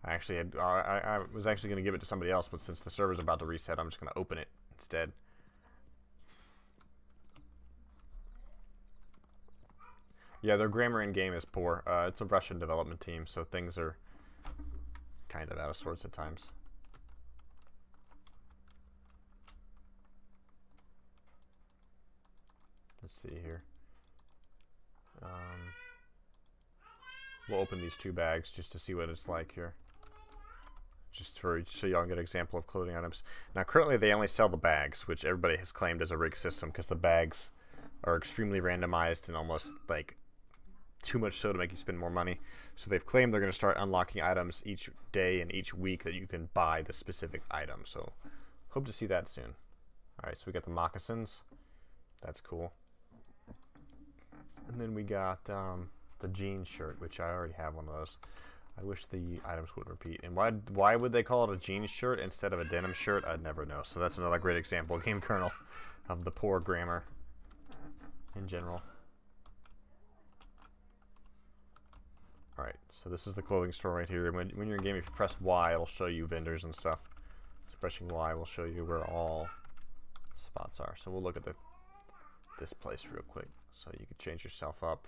I actually had... I was actually going to give it to somebody else, but since the server's about to reset, I'm just going to open it instead. Yeah, their grammar in-game is poor. It's a Russian development team, so things are kind of out of sorts at times. Let's see here. We'll open these two bags just to see what it's like here. Just so y'all can get an example of clothing items. Now, currently they only sell the bags, which everybody has claimed as a rig system because the bags are extremely randomized and almost like too much so to make you spend more money. So they've claimed they're going to start unlocking items each day and each week that you can buy the specific item. So hope to see that soon. Alright, so we got the moccasins. That's cool. And then we got the jean shirt, which I already have one of those. I wish the items would repeat. And why would they call it a jean shirt instead of a denim shirt? I'd never know. So that's another great example, game kernel, of the poor grammar in general. Alright, so this is the clothing store right here. When you're in game, if you press Y, it'll show you vendors and stuff. So pressing Y will show you where all spots are. So we'll look at this place real quick so you can change yourself up.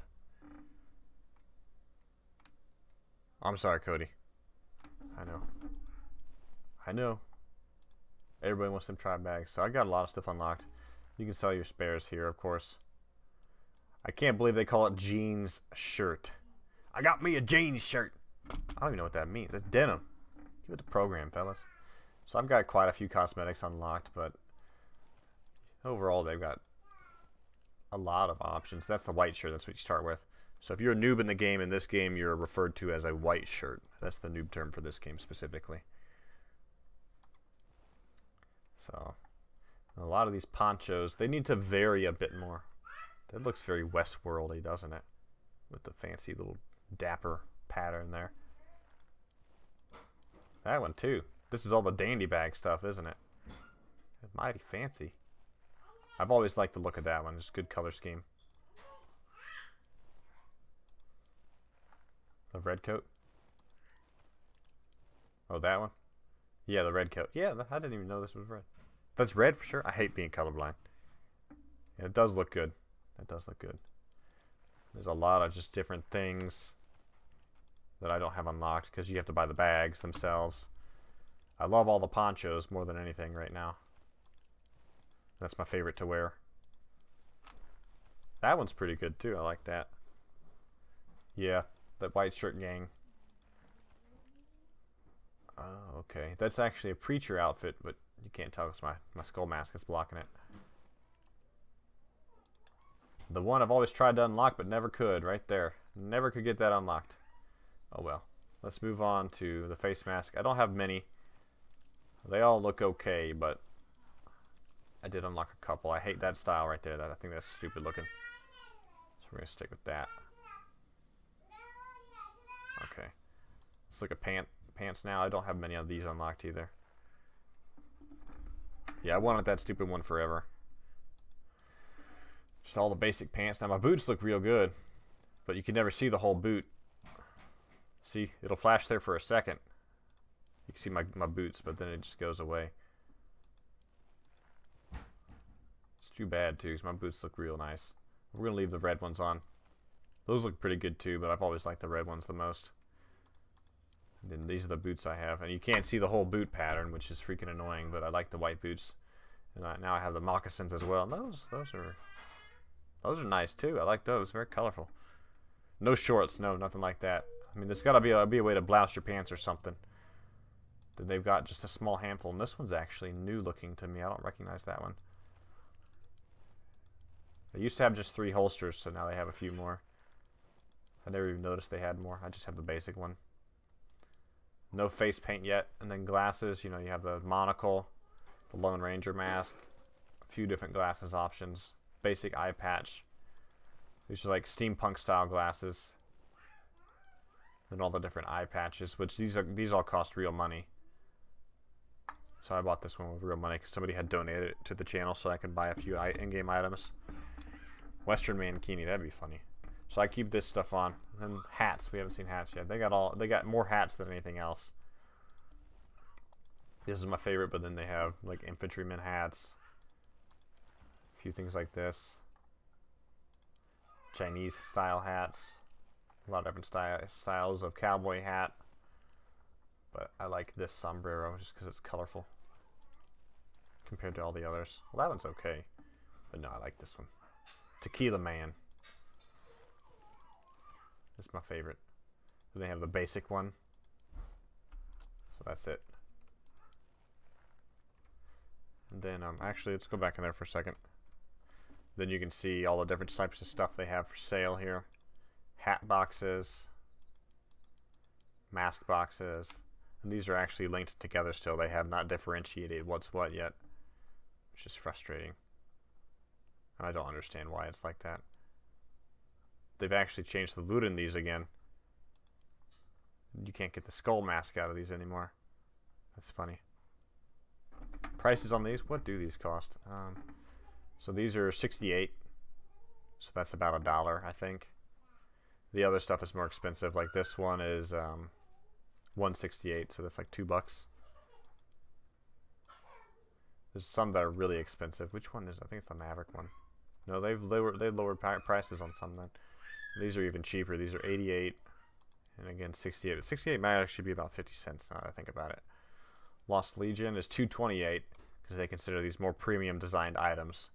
I'm sorry, Cody. I know. I know. Everybody wants them tribe bags. So I got a lot of stuff unlocked. You can sell your spares here, of course. I can't believe they call it jeans shirt. I got me a jeans shirt. I don't even know what that means. That's denim. Give it the program, fellas. So I've got quite a few cosmetics unlocked, but overall they've got a lot of options. That's the white shirt. That's what you start with. So if you're a noob in the game, in this game, you're referred to as a white shirt. That's the noob term for this game specifically. So a lot of these ponchos, they need to vary a bit more. That looks very Westworld-y, doesn't it? With the fancy little dapper pattern there. That one too. This is all the dandy bag stuff, isn't it? It's mighty fancy. I've always liked the look of that one. Just good color scheme. The red coat. Oh, that one? Yeah, the red coat. Yeah, I didn't even know this was red. That's red for sure. I hate being colorblind. Yeah, it does look good. It does look good. There's a lot of just different things that I don't have unlocked because you have to buy the bags themselves. I love all the ponchos more than anything right now. That's my favorite to wear. That one's pretty good too. I like that. Yeah, that white shirt gang. Oh, okay. That's actually a preacher outfit, but you can't tell because my skull mask is blocking it. The one I've always tried to unlock but never could, right there. Never could get that unlocked. Oh well. Let's move on to the face mask. I don't have many. They all look okay, but I did unlock a couple. I hate that style right there. I think that's stupid looking. So we're going to stick with that. Okay. Let's look at pants now. I don't have many of these unlocked either. Yeah, I wanted that stupid one forever. Just all the basic pants. Now my boots look real good, but you can never see the whole boot. See, it'll flash there for a second. You can see my boots, but then it just goes away. It's too bad too, because my boots look real nice. We're gonna leave the red ones on. Those look pretty good too, but I've always liked the red ones the most. And then these are the boots I have, and you can't see the whole boot pattern, which is freaking annoying. But I like the white boots, and now I have the moccasins as well. And those are nice too. I like those. Very colorful. No shorts. No, nothing like that. I mean, there's got to be a way to blouse your pants or something. Then they've got just a small handful. And this one's actually new looking to me. I don't recognize that one. They used to have just 3 holsters, so now they have a few more. I never even noticed they had more. I just have the basic one. No face paint yet. And then glasses. You know, you have the monocle, the Lone Ranger mask, a few different glasses options. Basic eye patch. These are like steampunk style glasses. And all the different eye patches, which these all cost real money. So I bought this one with real money because somebody had donated it to the channel so I could buy a few in-game items. Western Mankini, that'd be funny. So I keep this stuff on. And hats, we haven't seen hats yet. They got more hats than anything else. This is my favorite, but then they have like infantryman hats. A few things like this. Chinese style hats. A lot of different styles of cowboy hat. But I like this sombrero just because it's colorful compared to all the others. Well, that one's okay. But no, I like this one. Tequila Man. It's my favorite. Then they have the basic one. So that's it. And then, actually, let's go back in there for a second. Then you can see all the different types of stuff they have for sale here. Hat boxes. Mask boxes. And these are actually linked together still. They have not differentiated what's what yet. Which is frustrating. I don't understand why it's like that. They've actually changed the loot in these again. You can't get the skull mask out of these anymore. That's funny. Prices on these? What do these cost? So these are 68. So that's about $1, I think. The other stuff is more expensive. Like this one is 168, so that's like $2. There's some that are really expensive. Which one is? I think it's the Maverick one. No, they've lowered prices on some then. These are even cheaper. These are 88, and again 68. 68 might actually be about 50 cents now that I think about it. Lost Legion is 228 because they consider these more premium designed items.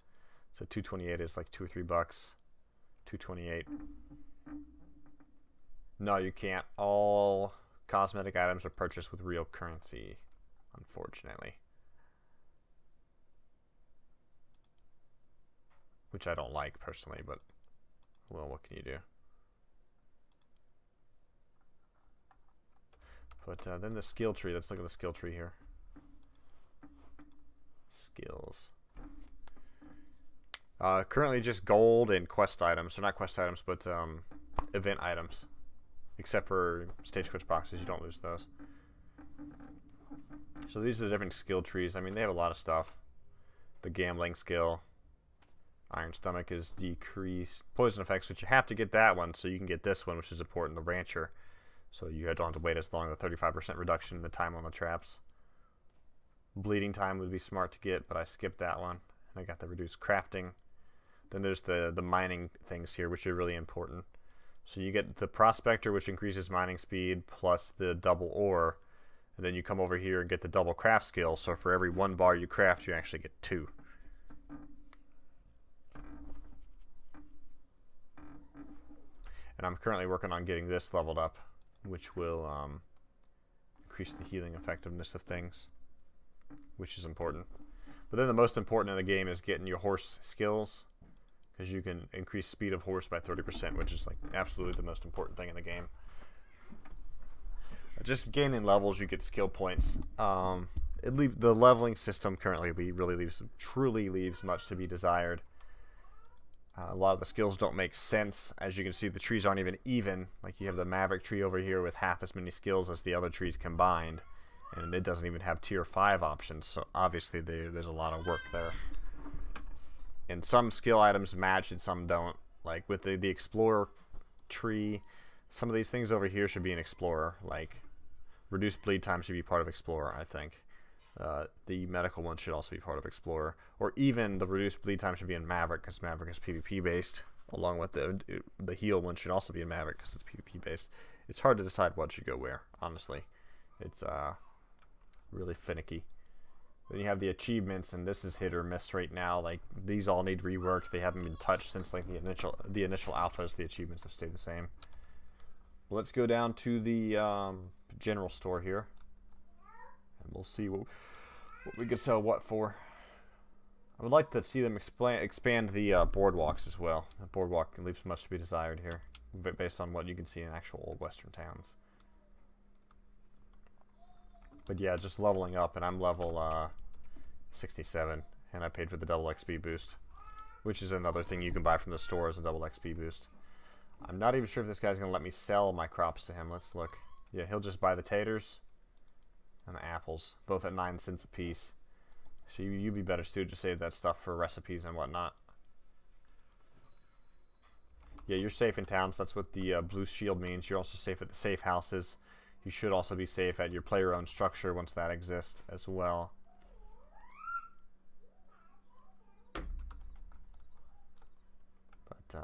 So 228 is like $2 or $3. 228. No, you can't. All cosmetic items are purchased with real currency, unfortunately. Which I don't like personally, but well, what can you do? But then the skill tree. Let's look at the skill tree here. Skills. Currently just gold and quest items. Or not quest items, but event items. Except for stagecoach boxes, you don't lose those. So these are the different skill trees. I mean, they have a lot of stuff. The gambling skill. Iron Stomach is decreased. Poison effects, which you have to get that one so you can get this one, which is important, the Rancher. So you don't have to wait as long, the 35% reduction in the time on the traps. Bleeding time would be smart to get, but I skipped that one. And I got the reduced crafting. Then there's the mining things here, which are really important. So you get the Prospector, which increases mining speed, plus the double ore. And then you come over here and get the double craft skill. So for every 1 bar you craft, you actually get 2. And I'm currently working on getting this leveled up, which will increase the healing effectiveness of things, which is important. But then the most important in the game is getting your horse skills, because you can increase speed of horse by 30%, which is like absolutely the most important thing in the game. Just gaining levels, you get skill points. The leveling system currently truly leaves much to be desired. A lot of the skills don't make sense. As you can see, the trees aren't even. Like you have the Maverick tree over here with half as many skills as the other trees combined. And it doesn't even have tier 5 options. So obviously there's a lot of work there. And some skill items match and some don't. Like with the Explorer tree, some of these things over here should be an Explorer. Like reduced bleed time should be part of Explorer, I think. The medical one should also be part of Explorer. Or even the reduced bleed time should be in Maverick, because Maverick is PvP based. Along with the heal one should also be in Maverick, because it's PvP based. It's hard to decide what should go where, honestly. It's really finicky. Then you have the achievements, and this is hit or miss right now. Like these all need rework. They haven't been touched since like the initial alphas. The achievements have stayed the same. Let's go down to the general store here, and we'll see what we could sell what for. I would like to see them expand the boardwalks as well. The boardwalk leaves much to be desired here, based on what you can see in actual old western towns. But yeah, just leveling up, and I'm level 67, and I paid for the double XP boost, which is another thing you can buy from the store as a double XP boost. I'm not even sure if this guy's going to let me sell my crops to him. Let's look. Yeah, he'll just buy the taters and the apples, both at 9 cents a piece. So you'd be better suited to save that stuff for recipes and whatnot. Yeah, you're safe in towns. That's what the blue shield means. You're also safe at the safe houses. You should also be safe at your player-owned structure once that exists as well. But,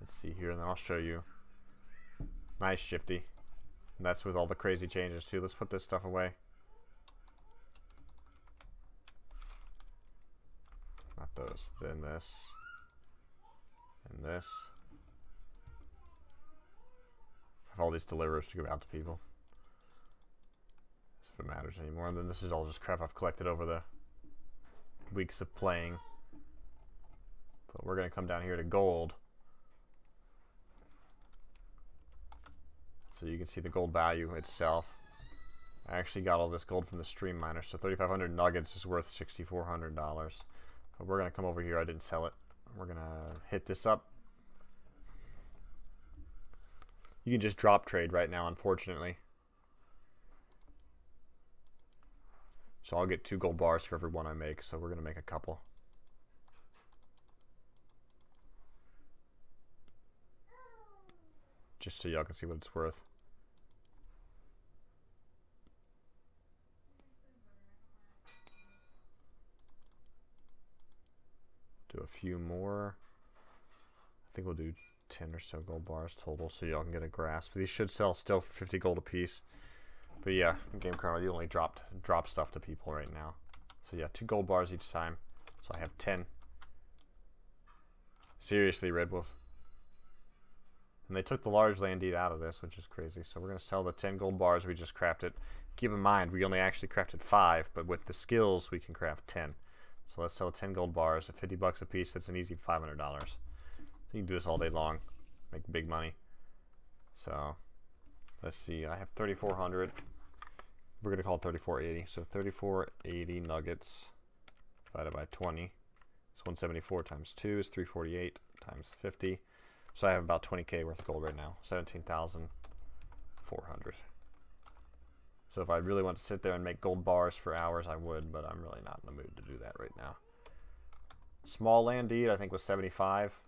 let's see here, and then I'll show you. Nice, Shifty. And that's with all the crazy changes, too. Let's put this stuff away. Not those. Then this. And this. I have all these deliverers to give out to people. As if it matters anymore. And then this is all just crap I've collected over the weeks of playing. But we're going to come down here to gold. So you can see the gold value itself. I actually got all this gold from the stream miner. So 3,500 nuggets is worth $6,400. But we're going to come over here. I didn't sell it. We're going to hit this up. You can just drop trade right now, unfortunately. So I'll get 2 gold bars for every one I make. So we're going to make a couple. Just so y'all can see what it's worth. Do a few more. I think we'll do 10 or so gold bars total so y'all can get a grasp. These should sell still for 50 gold a piece. But yeah, Game Kernel, you only drop stuff to people right now. So yeah, 2 gold bars each time. So I have 10. Seriously, Red Wolf. And they took the large land deed out of this, which is crazy. So we're going to sell the 10 gold bars we just crafted. Keep in mind, we only actually crafted 5, but with the skills, we can craft 10. So let's sell 10 gold bars at 50 bucks a piece. That's an easy $500. You can do this all day long. Make big money. So let's see. I have 3,400. We're going to call it 3,480. So 3,480 nuggets divided by 20. So 174 times 2 is 348 times 50. So I have about 20k worth of gold right now, 17,400. So if I really want to sit there and make gold bars for hours, I would, but I'm really not in the mood to do that right now. Small land deed, I think, was 75.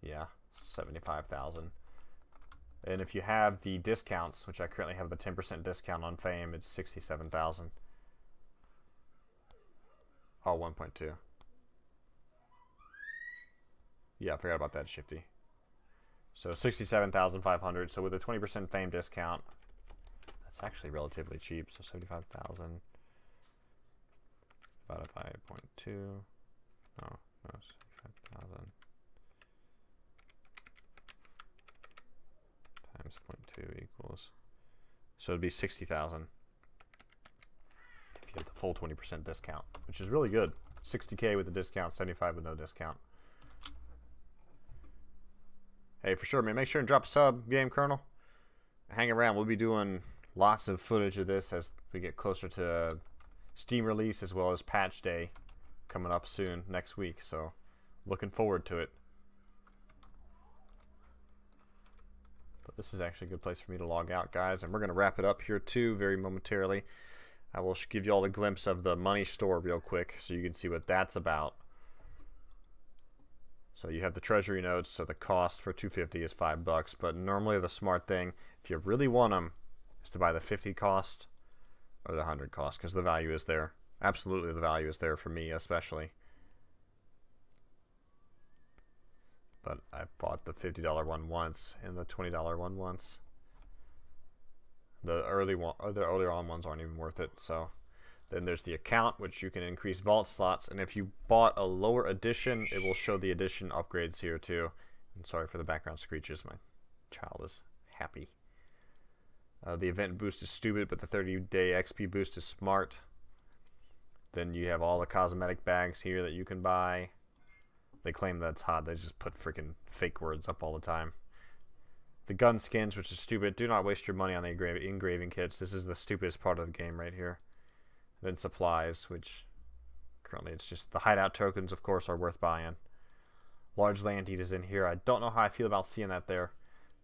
Yeah, 75,000. And if you have the discounts, which I currently have the 10% discount on Fame, it's 67,000. Oh, 1.2. Yeah, I forgot about that, Shifty. So 67,500. So with a 20% Fame discount, that's actually relatively cheap. So 75,000 divided by 0.2. No, 75,000 times 0.2 equals. So it'd be 60,000 if you have the full 20% discount, which is really good. 60k with the discount, 75 with no discount. Hey, for sure, man. Make sure and drop a sub, Game Kernel. Hang around. We'll be doing lots of footage of this as we get closer to Steam release as well as patch day coming up soon next week. So, looking forward to it. But this is actually a good place for me to log out, guys. And we're going to wrap it up here, too, very momentarily. I will give you all a glimpse of the money store real quick so you can see what that's about. So you have the treasury notes, so the cost for 250 is $5, but normally the smart thing, if you really want them, is to buy the 50 cost or the 100 cost, because the value is there. Absolutely, the value is there for me, especially. But I bought the $50 one once and the $20 one once. The earlier on ones aren't even worth it. So then there's the account, which you can increase vault slots. And if you bought a lower edition, it will show the edition upgrades here too. And sorry for the background screeches. My child is happy. The event boost is stupid, but the 30-day XP boost is smart. Then you have all the cosmetic bags here that you can buy. They claim that's hot. They just put freaking fake words up all the time. The gun skins, which is stupid. Do not waste your money on the engraving kits. This is the stupidest part of the game right here. Then supplies, which currently. It's just the hideout tokens, of course, are worth buying. Large land heat is in here. I don't know how I feel about seeing that there,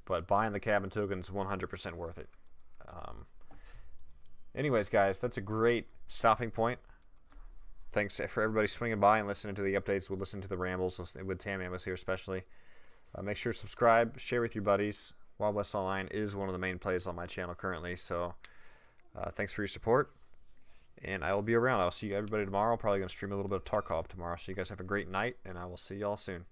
but buying the cabin tokens 100% worth it. Anyways, guys, that's a great stopping point. Thanks for everybody swinging by and listening to the updates. We'll listen to the rambles with Tam Amos here especially. Make sure to subscribe, share with your buddies. Wild West Online is one of the main plays on my channel currently, so thanks for your support. And I will be around. I'll see everybody tomorrow. Probably going to stream a little bit of Tarkov tomorrow. So you guys have a great night, and I will see y'all soon.